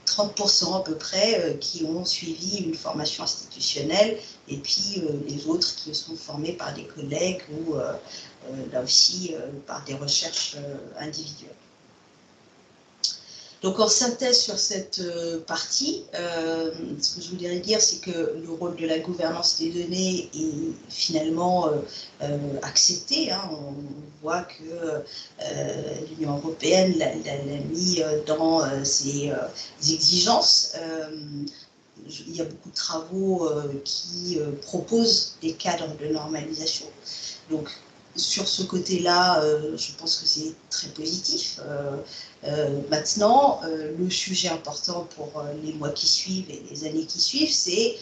30% à peu près qui ont suivi une formation institutionnelle, et puis les autres qui sont formés par des collègues ou là aussi par des recherches individuelles. Donc en synthèse sur cette partie, ce que je voudrais dire, c'est que le rôle de la gouvernance des données est finalement accepté. Hein. On voit que l'Union européenne l'a mis dans ses exigences. Il y a beaucoup de travaux qui proposent des cadres de normalisation. Donc sur ce côté-là, je pense que c'est très positif. Maintenant, le sujet important pour les mois qui suivent et les années qui suivent, c'est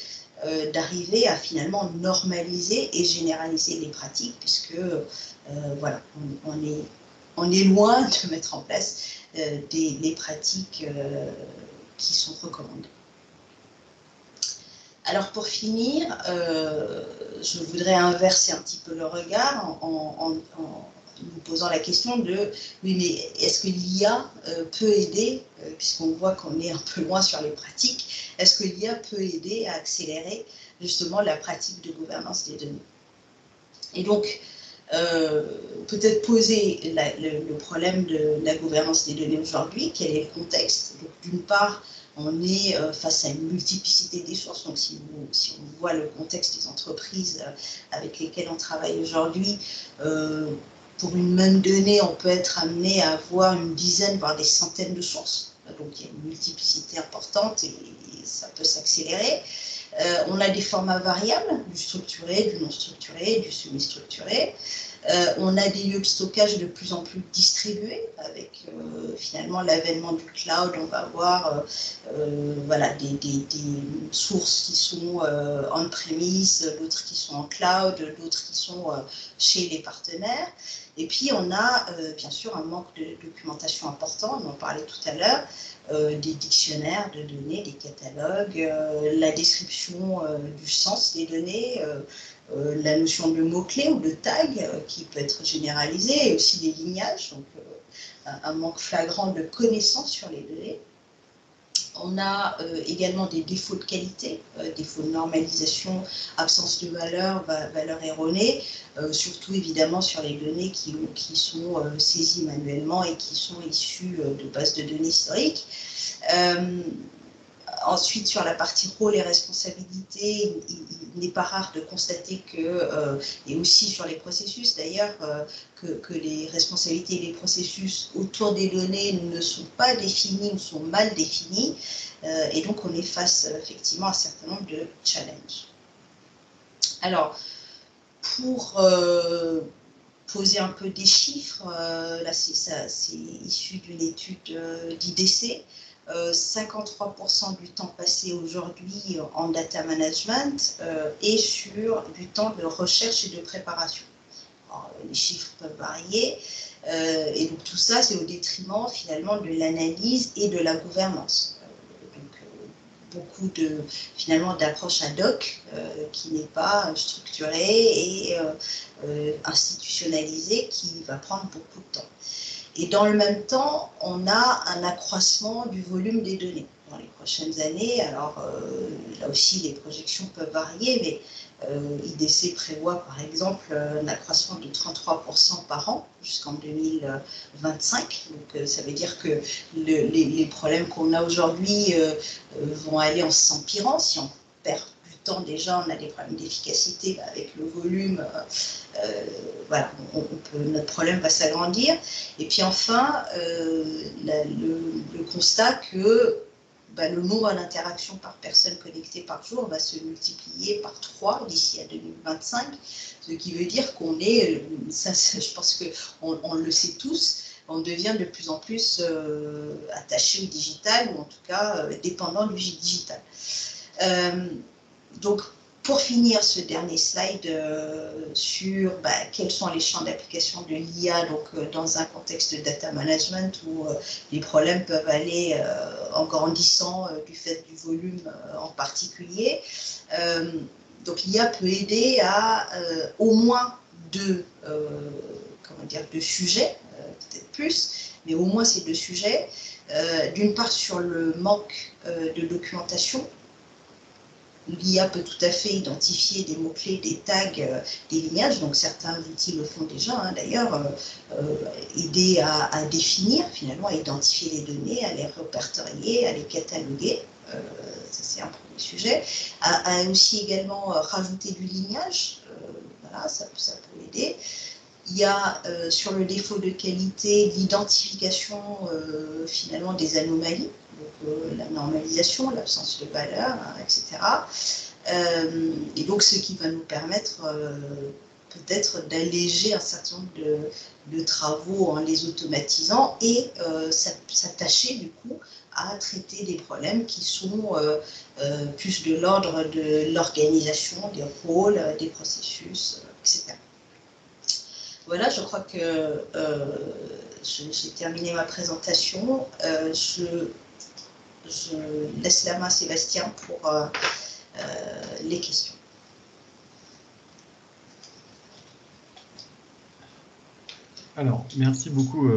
d'arriver à finalement normaliser et généraliser les pratiques, puisque voilà, on est loin de mettre en place les pratiques qui sont recommandées. Alors pour finir, je voudrais inverser un petit peu le regard en nous posant la question de oui, mais est-ce que l'IA peut aider, puisqu'on voit qu'on est un peu loin sur les pratiques, est-ce que l'IA peut aider à accélérer justement la pratique de gouvernance des données? Et donc, peut-être poser le problème de la gouvernance des données aujourd'hui, quel est le contexte? Donc, d'une part, on est face à une multiplicité des sources. Donc, si on voit le contexte des entreprises avec lesquelles on travaille aujourd'hui, pour une même donnée, on peut être amené à avoir une dizaine, voire des centaines de sources. Donc, il y a une multiplicité importante et ça peut s'accélérer. On a des formats variables, du structuré, du non structuré, du semi-structuré. On a des lieux de stockage de plus en plus distribués, avec finalement l'avènement du cloud. On va avoir voilà, des sources qui sont on-premise, d'autres qui sont en cloud, d'autres qui sont chez les partenaires. Et puis on a bien sûr un manque de documentation important, on en parlait tout à l'heure, des dictionnaires de données, des catalogues, la description du sens des données, la notion de mots-clés ou de tag qui peut être généralisée, et aussi des lignages, donc un manque flagrant de connaissances sur les données. On a également des défauts de qualité, défauts de normalisation, absence de valeur, valeur erronée, surtout évidemment sur les données qui sont saisies manuellement et qui sont issues de bases de données historiques. Ensuite, sur la partie rôle et responsabilité, il n'est pas rare de constater que, et aussi sur les processus d'ailleurs, que les responsabilités et les processus autour des données ne sont pas définis ou sont mal définis, et donc on est face effectivement à un certain nombre de challenges. Alors, pour poser un peu des chiffres, là c'est issu d'une étude d'IDC. 53% du temps passé aujourd'hui en data management et sur du temps de recherche et de préparation. Alors, les chiffres peuvent varier et donc tout ça c'est au détriment finalement de l'analyse et de la gouvernance. Beaucoup finalement d'approches ad hoc qui n'est pas structurée et institutionnalisée, qui va prendre beaucoup de temps. Et dans le même temps, on a un accroissement du volume des données. dans les prochaines années. Alors là aussi, les projections peuvent varier, mais IDC prévoit par exemple un accroissement de 33% par an jusqu'en 2025. Donc ça veut dire que les problèmes qu'on a aujourd'hui vont aller en s'empirant. Si on perd du temps déjà, on a des problèmes d'efficacité, avec le volume, voilà, notre problème va s'agrandir. Et puis enfin, le constat que le nombre d'interactions par personne connectée par jour va se multiplier par 3 d'ici à 2025, ce qui veut dire qu'on est, ça, je pense qu'on le sait tous, on devient de plus en plus attaché au digital, ou en tout cas dépendant du digital. Donc, pour finir ce dernier slide sur quels sont les champs d'application de l'IA dans un contexte de data management où les problèmes peuvent aller en grandissant du fait du volume en particulier. Donc l'IA peut aider à au moins deux sujets, peut-être plus, mais au moins ces deux sujets. D'une part sur le manque de documentation. L'IA peut tout à fait identifier des mots-clés, des tags, des lignages, donc certains outils le font déjà d'ailleurs, aider à définir, finalement, à identifier les données, à les répertorier, à les cataloguer, ça c'est un premier sujet, à aussi également rajouter du lignage, voilà, ça peut aider. Il y a sur le défaut de qualité l'identification finalement des anomalies, donc la normalisation, l'absence de valeur, etc. Et donc ce qui va nous permettre peut-être d'alléger un certain nombre de travaux en les automatisant et s'attacher du coup à traiter des problèmes qui sont plus de l'ordre de l'organisation, des rôles, des processus, etc. Voilà, je crois que j'ai terminé ma présentation. Je laisse la main à Sébastien pour les questions. Alors, merci beaucoup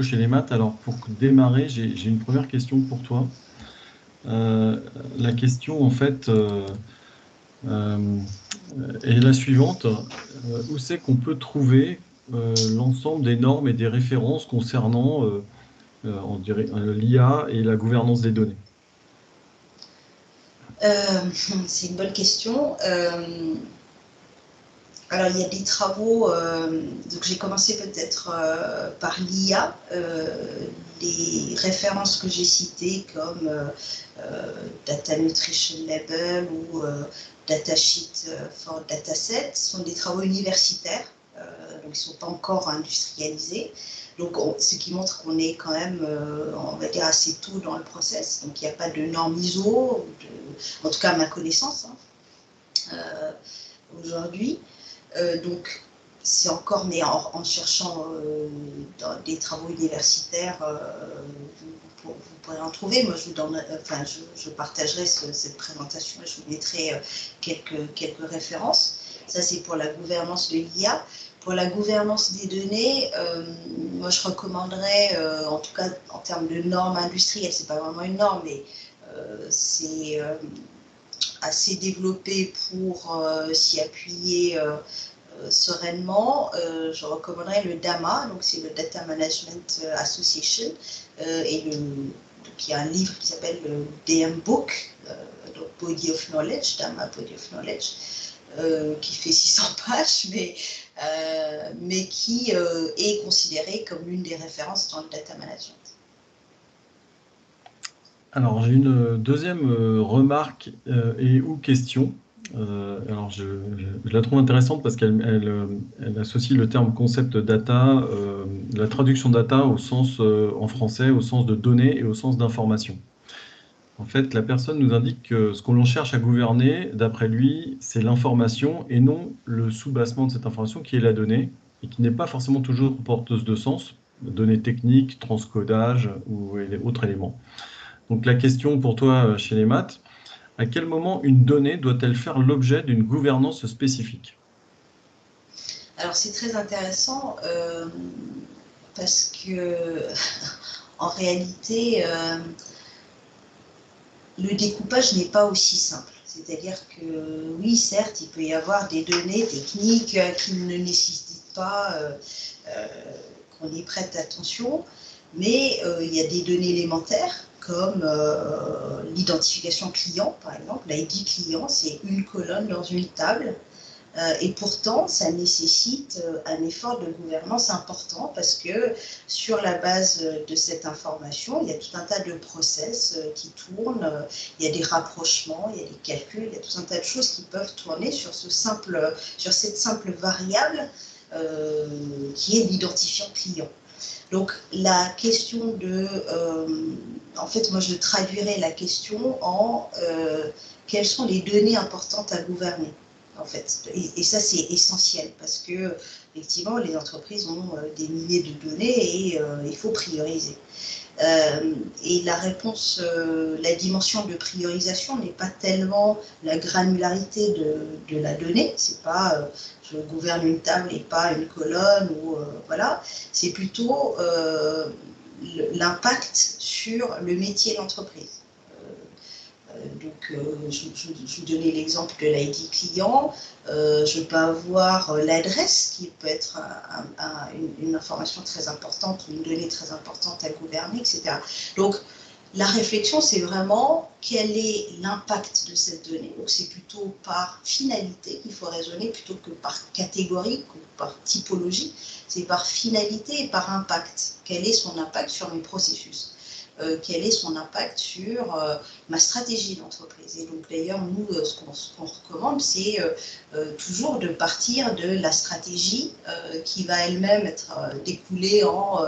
Chélémat. Alors, pour démarrer, j'ai une première question pour toi. La question, en fait, est la suivante. Où c'est qu'on peut trouver l'ensemble des normes et des références concernant l'IA et la gouvernance des données? C'est une bonne question. Alors, il y a des travaux, donc j'ai commencé peut-être par l'IA, les références que j'ai citées comme Data Nutrition Label ou Datasheet for Dataset sont des travaux universitaires, donc ils ne sont pas encore industrialisés. Donc, ce qui montre qu'on est quand même, on va dire, assez tôt dans le process. Donc, il n'y a pas de normes ISO, en tout cas à ma connaissance, aujourd'hui. Donc, c'est encore, mais en cherchant dans des travaux universitaires, vous pourrez en trouver. Moi, je partagerai cette présentation et je vous mettrai quelques références. Ça, c'est pour la gouvernance de l'IA. Pour la gouvernance des données, moi, je recommanderais, en tout cas en termes de normes industrielles, c'est pas vraiment une norme, mais c'est assez développé pour s'y appuyer sereinement. Je recommanderais le DAMA, donc c'est le Data Management Association, et il y a un livre qui s'appelle le DM Book, donc Body of Knowledge, DAMA Body of Knowledge, qui fait 600 pages, mais qui est considéré comme l'une des références dans le data management. Alors, j'ai une deuxième remarque et ou question. Alors, je la trouve intéressante parce qu'elle associe le terme concept data, la traduction data au sens, en français, au sens de données et au sens d'information. En fait, la personne nous indique que ce que l'on cherche à gouverner, d'après lui, c'est l'information et non le soubassement de cette information qui est la donnée et qui n'est pas forcément toujours porteuse de sens, données techniques, transcodage ou autres éléments. Donc la question pour toi, Chélémat, à quel moment une donnée doit-elle faire l'objet d'une gouvernance spécifique? Alors c'est très intéressant parce que en réalité, le découpage n'est pas aussi simple. C'est-à-dire que oui, certes, il peut y avoir des données techniques qui ne nécessitent pas qu'on y prête attention, mais il y a des données élémentaires comme l'identification client, par exemple. L'ID client, c'est une colonne dans une table. Et pourtant, ça nécessite un effort de gouvernance important parce que sur la base de cette information, il y a tout un tas de process qui tournent, il y a des rapprochements, il y a des calculs, il y a tout un tas de choses qui peuvent tourner sur cette simple variable qui est l'identifiant client. Donc la question de, en fait, moi je traduirais la question en quelles sont les données importantes à gouverner. En fait. Et ça, c'est essentiel parce que, effectivement, les entreprises ont des milliers de données et il faut prioriser. Et la réponse, la dimension de priorisation n'est pas tellement la granularité de la donnée. C'est pas je gouverne une table et pas une colonne ou voilà. C'est plutôt l'impact sur le métier de l'entreprise. Donc, je vous donnais l'exemple de l'ID client. Je peux avoir l'adresse qui peut être une information très importante ou une donnée très importante à gouverner, etc. Donc, la réflexion, c'est vraiment quel est l'impact de cette donnée. Donc, c'est plutôt par finalité qu'il faut raisonner plutôt que par catégorie ou par typologie. C'est par finalité et par impact. Quel est son impact sur mes processus ? Quel est son impact sur ma stratégie d'entreprise. Et donc d'ailleurs, nous, ce qu'on recommande, c'est toujours de partir de la stratégie qui va elle-même être découlée en,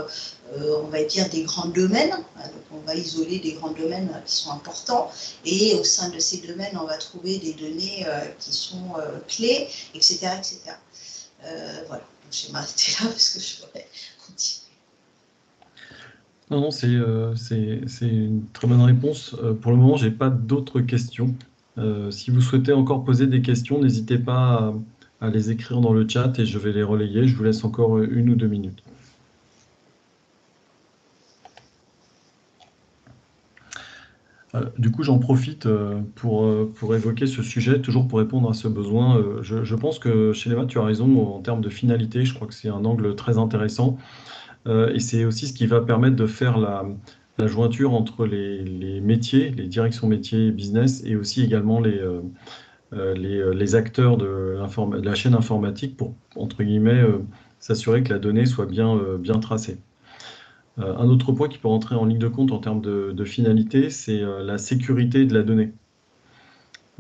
on va dire, des grands domaines. Donc on va isoler des grands domaines qui sont importants et au sein de ces domaines, on va trouver des données qui sont clés, etc. etc. Voilà, donc je vais m'arrêter là parce que je pourrais continuer. Non, non, c'est une très bonne réponse. Pour le moment, je n'ai pas d'autres questions. Si vous souhaitez encore poser des questions, n'hésitez pas à les écrire dans le chat et je vais les relayer. Je vous laisse encore 1 ou 2 minutes. Du coup, j'en profite pour évoquer ce sujet, toujours pour répondre à ce besoin. Je pense que, Shelema, tu as raison en termes de finalité. Je crois que c'est un angle très intéressant. Et c'est aussi ce qui va permettre de faire la jointure entre les métiers, les directions métiers et business, et aussi également les acteurs de la chaîne informatique pour, entre guillemets, s'assurer que la donnée soit bien tracée. Un autre point qui peut rentrer en ligne de compte en termes de finalité, c'est la sécurité de la donnée.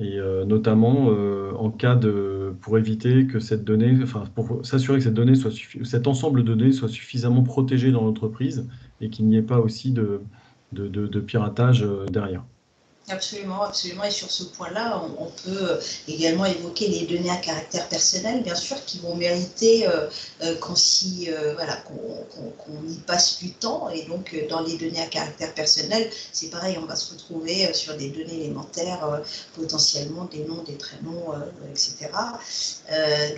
Et notamment en cas pour éviter que cette donnée, enfin pour s'assurer que cette donnée cet ensemble de données soit suffisamment protégé dans l'entreprise et qu'il n'y ait pas aussi de piratage derrière. Absolument, absolument. Et sur ce point-là, on peut également évoquer les données à caractère personnel, bien sûr, qui vont mériter qu'on y passe du temps. Et donc, dans les données à caractère personnel, c'est pareil, on va se retrouver sur des données élémentaires, potentiellement des noms, des prénoms, etc.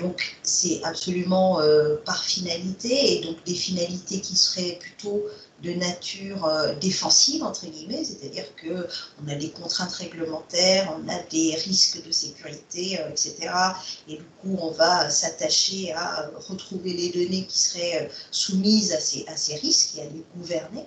Donc, c'est absolument par finalité, et donc des finalités qui seraient plutôt de nature défensive, entre guillemets, c'est-à-dire qu'on a des contraintes réglementaires, on a des risques de sécurité, etc. Et du coup, on va s'attacher à retrouver les données qui seraient soumises à ces risques et à les gouverner.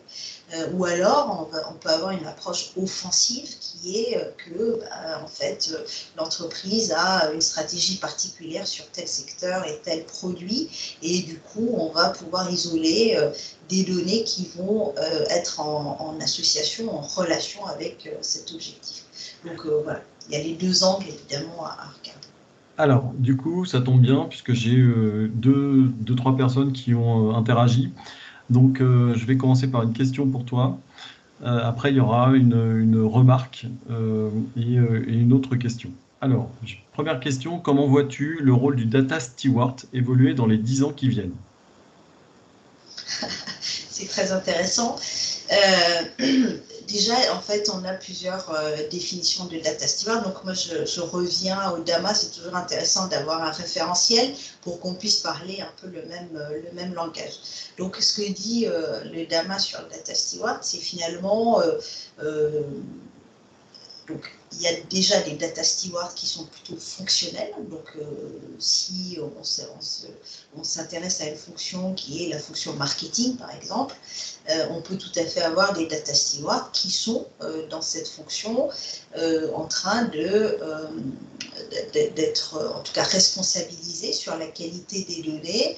Ou alors, on peut avoir une approche offensive qui est que, en fait, l'entreprise a une stratégie particulière sur tel secteur et tel produit, et du coup, on va pouvoir isoler des données qui vont être en association, en relation avec cet objectif. Donc voilà, il y a les deux angles évidemment à regarder. Alors, du coup, ça tombe bien puisque j'ai trois personnes qui ont interagi. Donc, je vais commencer par une question pour toi. Après, il y aura une remarque et une autre question. Alors, première question, comment vois-tu le rôle du data steward évoluer dans les 10 ans qui viennent? C'est très intéressant. Déjà, en fait, on a plusieurs définitions de data steward. Donc, moi, je reviens au DAMA. C'est toujours intéressant d'avoir un référentiel pour qu'on puisse parler un peu le même langage. Donc, ce que dit le DAMA sur le data steward, c'est finalement Donc, il y a déjà des data stewards qui sont plutôt fonctionnels. Donc, si on s'intéresse à une fonction qui est la fonction marketing, par exemple, on peut tout à fait avoir des data stewards qui sont dans cette fonction en train d'être en tout cas responsabilisés sur la qualité des données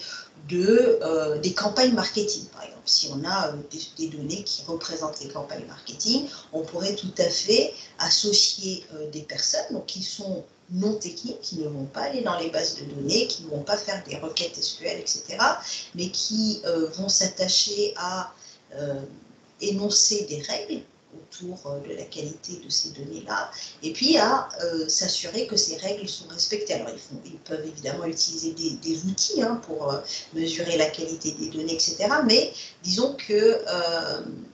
des campagnes marketing, par exemple. Si on a des données qui représentent les campagnes marketing, on pourrait tout à fait associer des personnes donc, qui sont non techniques, qui ne vont pas aller dans les bases de données, qui ne vont pas faire des requêtes SQL, etc., mais qui vont s'attacher à énoncer des règles autour de la qualité de ces données-là, et puis à s'assurer que ces règles sont respectées. Alors, ils peuvent évidemment utiliser des outils pour mesurer la qualité des données, etc., mais disons que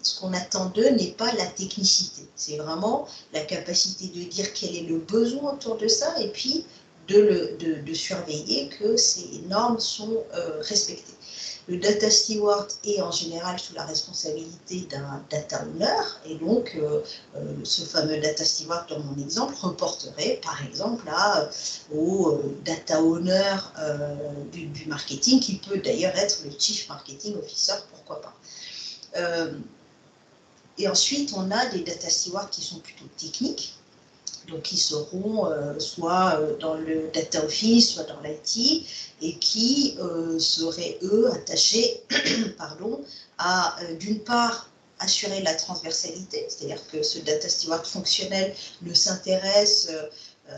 ce qu'on attend d'eux n'est pas la technicité, c'est vraiment la capacité de dire quel est le besoin autour de ça, et puis de surveiller que ces normes sont respectées. Le data steward est en général sous la responsabilité d'un data owner, et donc ce fameux data steward, dans mon exemple, reporterait par exemple au data owner du marketing, qui peut d'ailleurs être le chief marketing officer, pourquoi pas. Et ensuite, on a des data stewards qui sont plutôt techniques, donc qui seront soit dans le data office, soit dans l'IT, et qui seraient, eux, attachés à, d'une part, assurer la transversalité, c'est-à-dire que ce data steward fonctionnel ne s'intéresse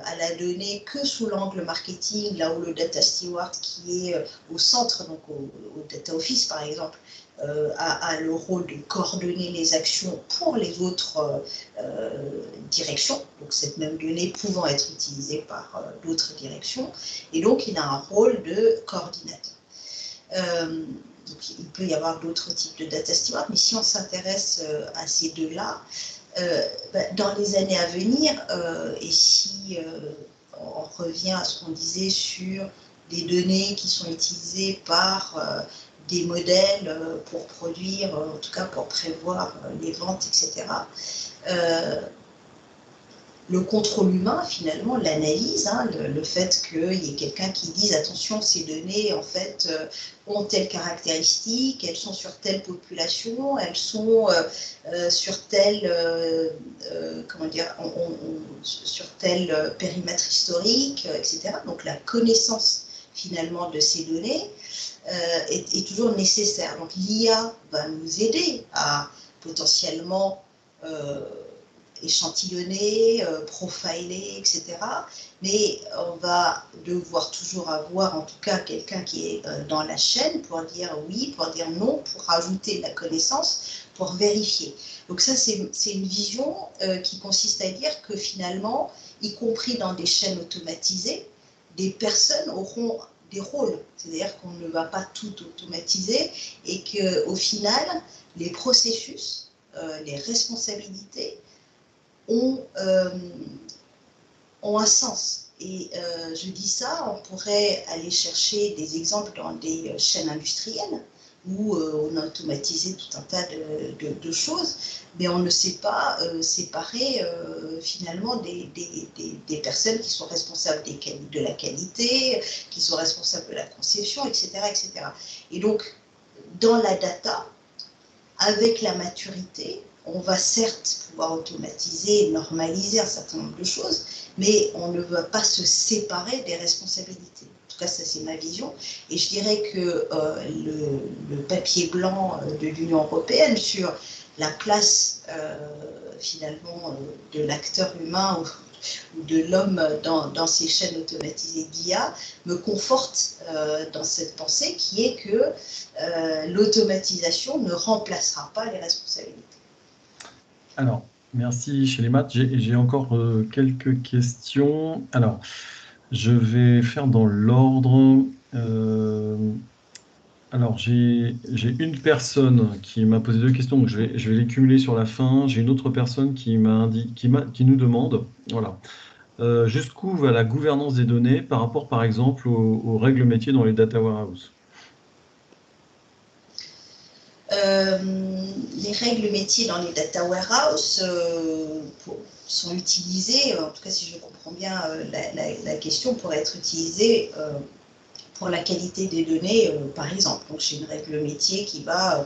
à la donnée que sous l'angle marketing, là où le data steward qui est au centre, donc au data office par exemple, a le rôle de coordonner les actions pour les autres directions, donc cette même donnée pouvant être utilisée par d'autres directions, et donc il a un rôle de coordinateur. Donc il peut y avoir d'autres types de data stewards, mais si on s'intéresse à ces deux-là, dans les années à venir, et si on revient à ce qu'on disait sur des données qui sont utilisées par des modèles pour produire, en tout cas pour prévoir les ventes, etc. Le contrôle humain, finalement, l'analyse, le fait qu'il y ait quelqu'un qui dise attention, ces données, en fait, ont telle caractéristique, elles sont sur telle population, elles sont sur telle, comment dire, sur tel périmètre historique, etc. Donc la connaissance, finalement, de ces données est toujours nécessaire. Donc l'IA va nous aider à potentiellement échantillonner, profiler, etc. Mais on va devoir toujours avoir en tout cas quelqu'un qui est dans la chaîne pour dire oui, pour dire non, pour rajouter la connaissance, pour vérifier. Donc ça, c'est une vision qui consiste à dire que finalement, y compris dans des chaînes automatisées, des personnes auront des rôles, c'est-à-dire qu'on ne va pas tout automatiser et qu'au final, les processus, les responsabilités ont un sens. Et je dis ça, on pourrait aller chercher des exemples dans des chaînes industrielles où on a automatisé tout un tas de choses, mais on ne sait pas séparer finalement des personnes qui sont responsables de la qualité, qui sont responsables de la conception, etc., etc. Et donc, dans la data, avec la maturité, on va certes pouvoir automatiser et normaliser un certain nombre de choses, mais on ne va pas se séparer des responsabilités. En tout cas, ça c'est ma vision. Et je dirais que le papier blanc de l'Union européenne sur la place finalement de l'acteur humain ou de l'homme dans ces chaînes automatisées d'IA me conforte dans cette pensée qui est que l'automatisation ne remplacera pas les responsabilités. Alors, merci Chélimat. J'ai encore quelques questions. Alors, je vais faire dans l'ordre. Alors, j'ai une personne qui m'a posé deux questions, donc je vais les cumuler sur la fin. J'ai une autre personne qui nous demande, voilà, jusqu'où va la gouvernance des données par rapport, par exemple, aux règles métiers dans les data warehouse? Les règles métiers dans les data warehouse, sont utilisées, en tout cas si je comprends bien la question, pourrait être utilisée pour la qualité des données, par exemple. Donc j'ai une règle métier qui va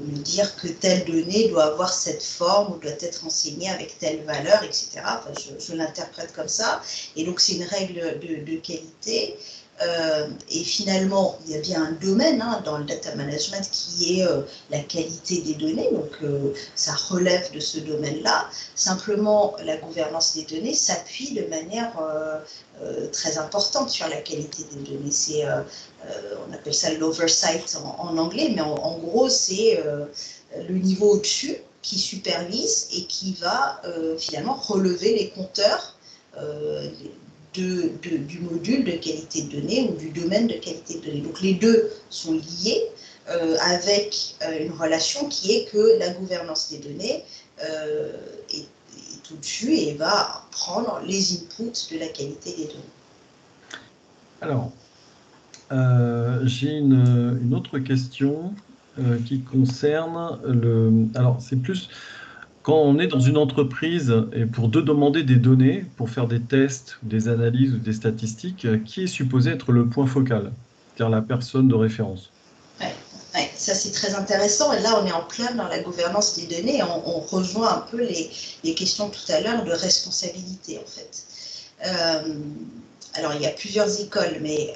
me dire que telle donnée doit avoir cette forme ou doit être enseignée avec telle valeur, etc. Enfin, je l'interprète comme ça. Et donc c'est une règle de qualité. Et finalement, il y a bien un domaine dans le data management qui est la qualité des données, donc ça relève de ce domaine-là. Simplement, la gouvernance des données s'appuie de manière très importante sur la qualité des données. C'est, on appelle ça l'oversight en anglais, mais en gros, c'est le niveau au-dessus qui supervise et qui va finalement relever les compteurs du module de qualité de données ou du domaine de qualité de données. Donc les deux sont liés avec une relation qui est que la gouvernance des données est au-dessus et va prendre les inputs de la qualité des données. Alors, j'ai une autre question qui concerne alors, c'est plus quand on est dans une entreprise et pour demander des données, pour faire des tests, des analyses ou des statistiques, qui est supposé être le point focal, c'est-à-dire la personne de référence? Ouais, ça c'est très intéressant. Et là, on est en plein dans la gouvernance des données. On rejoint un peu les questions tout à l'heure de responsabilité, en fait. Alors, il y a plusieurs écoles, mais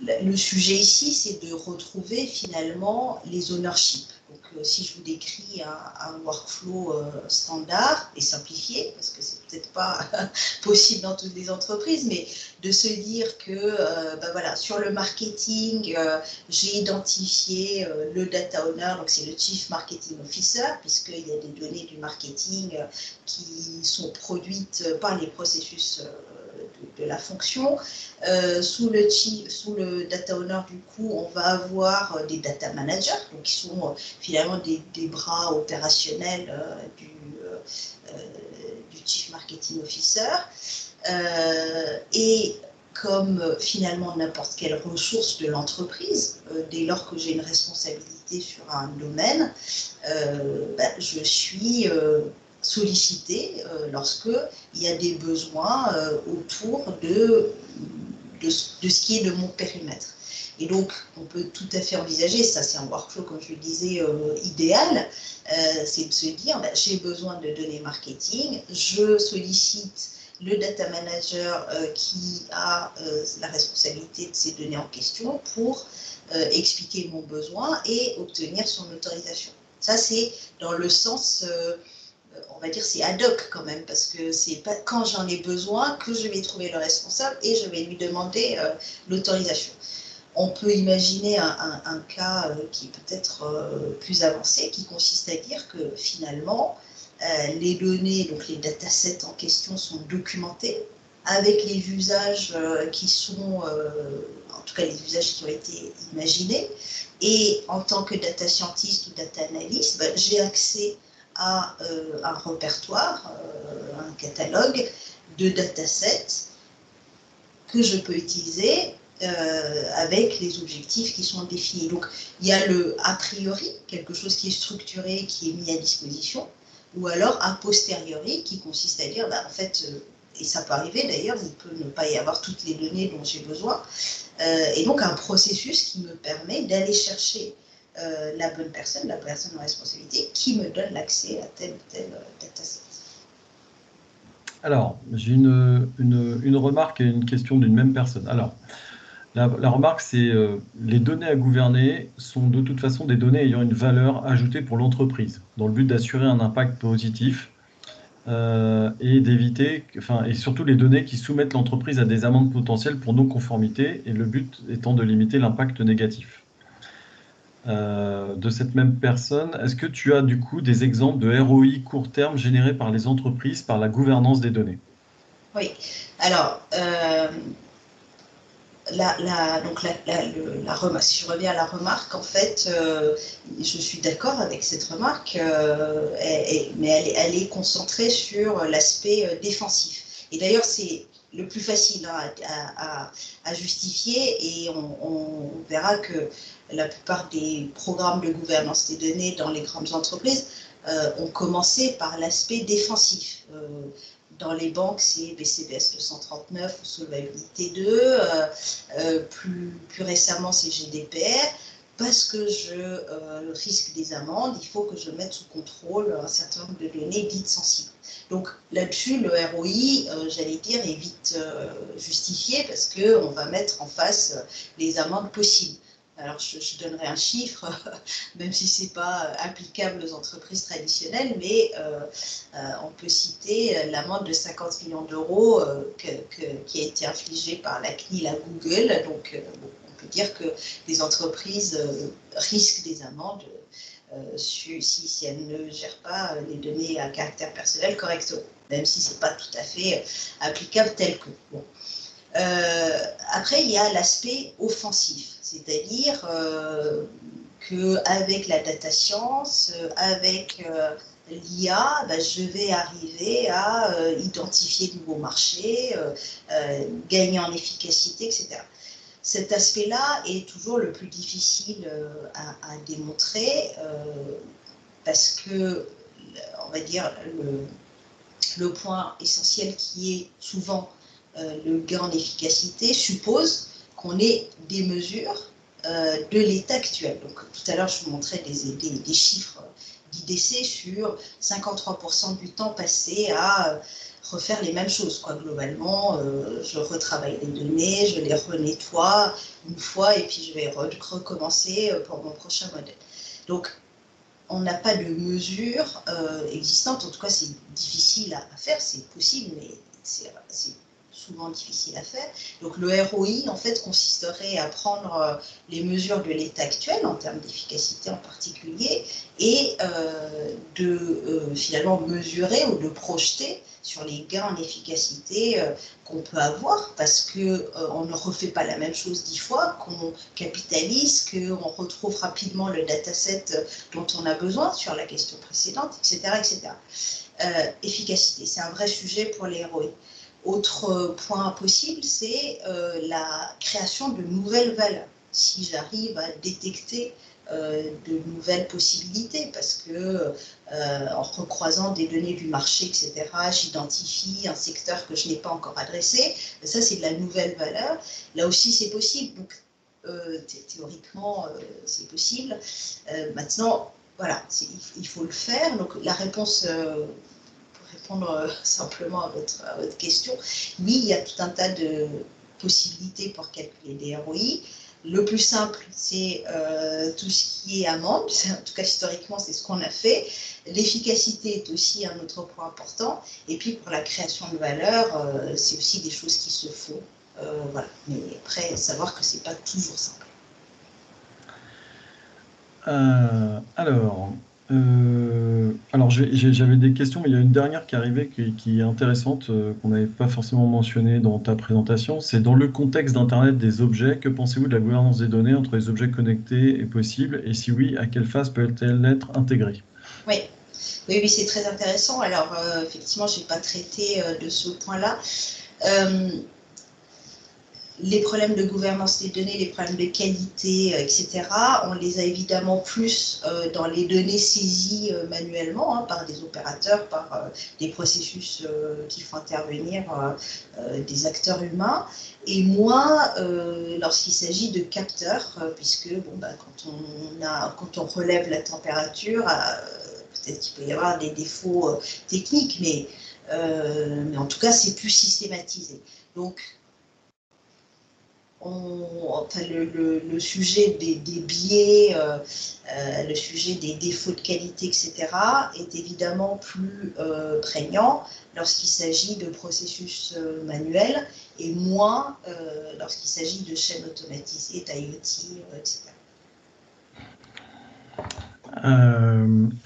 le sujet ici, c'est de retrouver finalement les ownerships. Donc, si je vous décris un workflow standard et simplifié, parce que c'est peut-être pas possible dans toutes les entreprises, mais de se dire que ben voilà, sur le marketing, j'ai identifié le data owner, donc c'est le Chief Marketing Officer, puisqu'il y a des données du marketing qui sont produites par les processus de la fonction. Sous le data owner, du coup, on va avoir des data managers, donc qui sont finalement des bras opérationnels du Chief Marketing Officer. Et comme finalement n'importe quelle ressource de l'entreprise, dès lors que j'ai une responsabilité sur un domaine, je suis sollicité lorsque il y a des besoins autour de ce qui est de mon périmètre. Et donc, on peut tout à fait envisager, ça c'est un workflow, comme je le disais, idéal, c'est de se dire, j'ai besoin de données marketing, je sollicite le data manager qui a la responsabilité de ces données en question pour expliquer mon besoin et obtenir son autorisation. Ça, c'est dans le sens, on va dire, c'est ad hoc quand même, parce que c'est pas quand j'en ai besoin que je vais trouver le responsable et je vais lui demander l'autorisation. On peut imaginer un cas qui est peut-être plus avancé, qui consiste à dire que finalement, les données, donc les datasets en question sont documentés avec les usages qui sont, en tout cas les usages qui ont été imaginés. Et en tant que data scientist ou data analyst, j'ai accès à un répertoire, un catalogue de datasets que je peux utiliser avec les objectifs qui sont définis. Donc, il y a le a priori, quelque chose qui est structuré, qui est mis à disposition, ou alors a posteriori, qui consiste à dire, en fait, et ça peut arriver d'ailleurs, il peut ne pas y avoir toutes les données dont j'ai besoin, et donc un processus qui me permet d'aller chercher la bonne personne en responsabilité, qui me donne l'accès à tel ou tel dataset. Alors, j'ai une remarque et une question d'une même personne. Alors, la remarque, c'est les données à gouverner sont de toute façon des données ayant une valeur ajoutée pour l'entreprise, dans le but d'assurer un impact positif et d'éviter, et surtout les données qui soumettent l'entreprise à des amendes potentielles pour non-conformité, et le but étant de limiter l'impact négatif. De cette même personne, est-ce que tu as du coup des exemples de ROI court terme générés par les entreprises par la gouvernance des données? Oui, alors, remarque, si je reviens à la remarque, en fait, je suis d'accord avec cette remarque, mais elle est concentrée sur l'aspect défensif. Et d'ailleurs, c'est le plus facile à justifier, et on verra que la plupart des programmes de gouvernance des données dans les grandes entreprises ont commencé par l'aspect défensif. Dans les banques, c'est BCBS 239 ou Solvabilité 2. Plus récemment, c'est GDPR. Parce que je risque des amendes, il faut que je mette sous contrôle un certain nombre de données dites sensibles. Donc là-dessus, le ROI, j'allais dire, est vite justifié parce qu'on va mettre en face les amendes possibles. Alors je donnerai un chiffre, même si ce n'est pas applicable aux entreprises traditionnelles, mais on peut citer l'amende de 50 millions d'euros qui a été infligée par la CNIL à Google. Donc on peut dire que les entreprises risquent des amendes si elles ne gèrent pas les données à caractère personnel correctement, même si ce n'est pas tout à fait applicable tel que. Bon. Après, il y a l'aspect offensif, c'est-à-dire qu'avec la data science, avec l'IA, je vais arriver à identifier de nouveaux marchés, gagner en efficacité, etc. Cet aspect-là est toujours le plus difficile à démontrer parce que, on va dire, le point essentiel qui est souvent le gain en efficacité suppose qu'on ait des mesures de l'état actuel. Donc tout à l'heure, je vous montrais des chiffres d'IDC sur 53% du temps passé à refaire les mêmes choses. Globalement, je retravaille les données, je les renettoie une fois et puis je vais recommencer pour mon prochain modèle. Donc, on n'a pas de mesures existantes. En tout cas, c'est difficile à faire. C'est possible, mais c'est souvent difficile à faire. Donc le ROI, en fait, consisterait à prendre les mesures de l'état actuel, en termes d'efficacité en particulier, et de finalement mesurer ou de projeter sur les gains en efficacité qu'on peut avoir, parce qu'on ne refait pas la même chose 10 fois, qu'on capitalise, qu'on retrouve rapidement le dataset dont on a besoin sur la question précédente, etc. etc. Efficacité, c'est un vrai sujet pour les ROI. Autre point possible, c'est la création de nouvelles valeurs. Si j'arrive à détecter de nouvelles possibilités, parce que en recroisant des données du marché, etc., j'identifie un secteur que je n'ai pas encore adressé, ça c'est de la nouvelle valeur. Là aussi c'est possible, donc théoriquement c'est possible. Maintenant, voilà, il faut le faire. Donc la réponse... répondre simplement à votre question, oui, il y a tout un tas de possibilités pour calculer des ROI. Le plus simple, c'est tout ce qui est amende. En tout cas, historiquement, c'est ce qu'on a fait. L'efficacité est aussi un autre point important. Et puis, pour la création de valeur, c'est aussi des choses qui se font. Voilà. Mais après, savoir que ce n'est pas toujours simple. Alors j'avais des questions, mais il y a une dernière qui est arrivée qui est intéressante, qu'on n'avait pas forcément mentionnée dans ta présentation. C'est dans le contexte d'Internet des objets, que pensez-vous de la gouvernance des données entre les objets connectés est possible? Et si oui, à quelle phase peut-elle être intégrée? Oui, c'est très intéressant. Alors, effectivement, je n'ai pas traité de ce point-là. Les problèmes de gouvernance des données, les problèmes de qualité, etc., on les a évidemment plus dans les données saisies manuellement par des opérateurs, par des processus qui font intervenir des acteurs humains, et moins lorsqu'il s'agit de capteurs, puisque quand on relève la température, peut-être qu'il peut y avoir des défauts techniques, mais en tout cas, c'est plus systématisé. Donc, le sujet des biais, le sujet des défauts de qualité, etc., est évidemment plus prégnant lorsqu'il s'agit de processus manuels et moins lorsqu'il s'agit de chaînes automatisées, d'IoT, etc.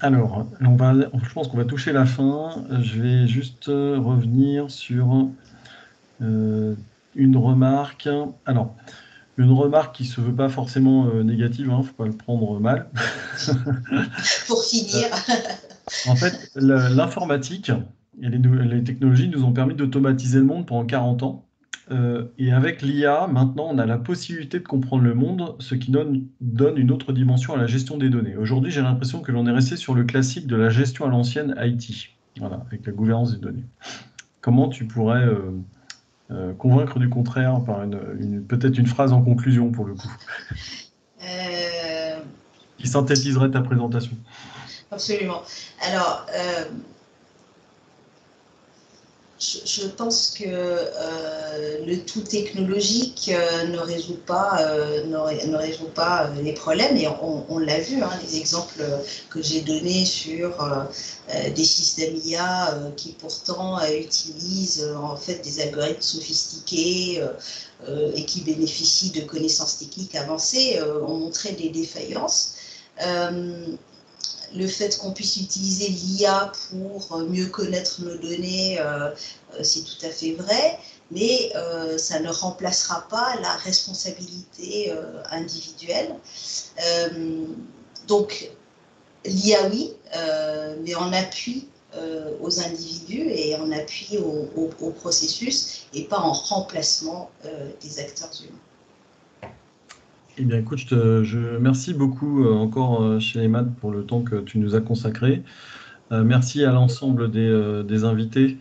Alors, je pense qu'on va toucher la fin. Je vais juste revenir sur une remarque. Alors, une remarque qui ne se veut pas forcément négative, il ne faut pas le prendre mal. Pour finir. En fait, l'informatique et les technologies nous ont permis d'automatiser le monde pendant 40 ans. Et avec l'IA, maintenant, on a la possibilité de comprendre le monde, ce qui donne une autre dimension à la gestion des données. Aujourd'hui, j'ai l'impression que l'on est resté sur le classique de la gestion à l'ancienne IT, voilà, avec la gouvernance des données. Comment tu pourrais convaincre du contraire par peut-être une phrase en conclusion, pour le coup, qui synthétiserait ta présentation? Absolument. Alors, je pense que le tout technologique ne résout pas les problèmes, et on l'a vu, hein, les exemples que j'ai donnés sur des systèmes IA qui pourtant utilisent en fait des algorithmes sophistiqués et qui bénéficient de connaissances techniques avancées ont montré des défaillances. Le fait qu'on puisse utiliser l'IA pour mieux connaître nos données, c'est tout à fait vrai, mais ça ne remplacera pas la responsabilité individuelle. Donc, l'IA, oui, mais en appui aux individus et en appui au processus, et pas en remplacement des acteurs humains. Eh bien, écoute, merci beaucoup encore, Shailemat, pour le temps que tu nous as consacré. Merci à l'ensemble des invités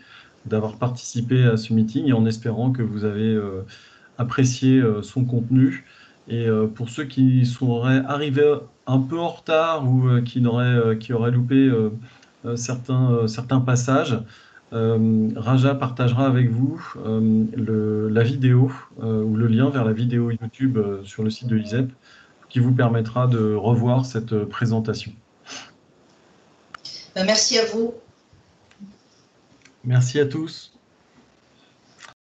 d'avoir participé à ce meeting, et en espérant que vous avez apprécié son contenu. Et pour ceux qui seraient arrivés un peu en retard ou qui auraient loupé certains passages, Raja partagera avec vous la vidéo ou le lien vers la vidéo YouTube sur le site de l'ISEP, qui vous permettra de revoir cette présentation. Merci à vous. Merci à tous.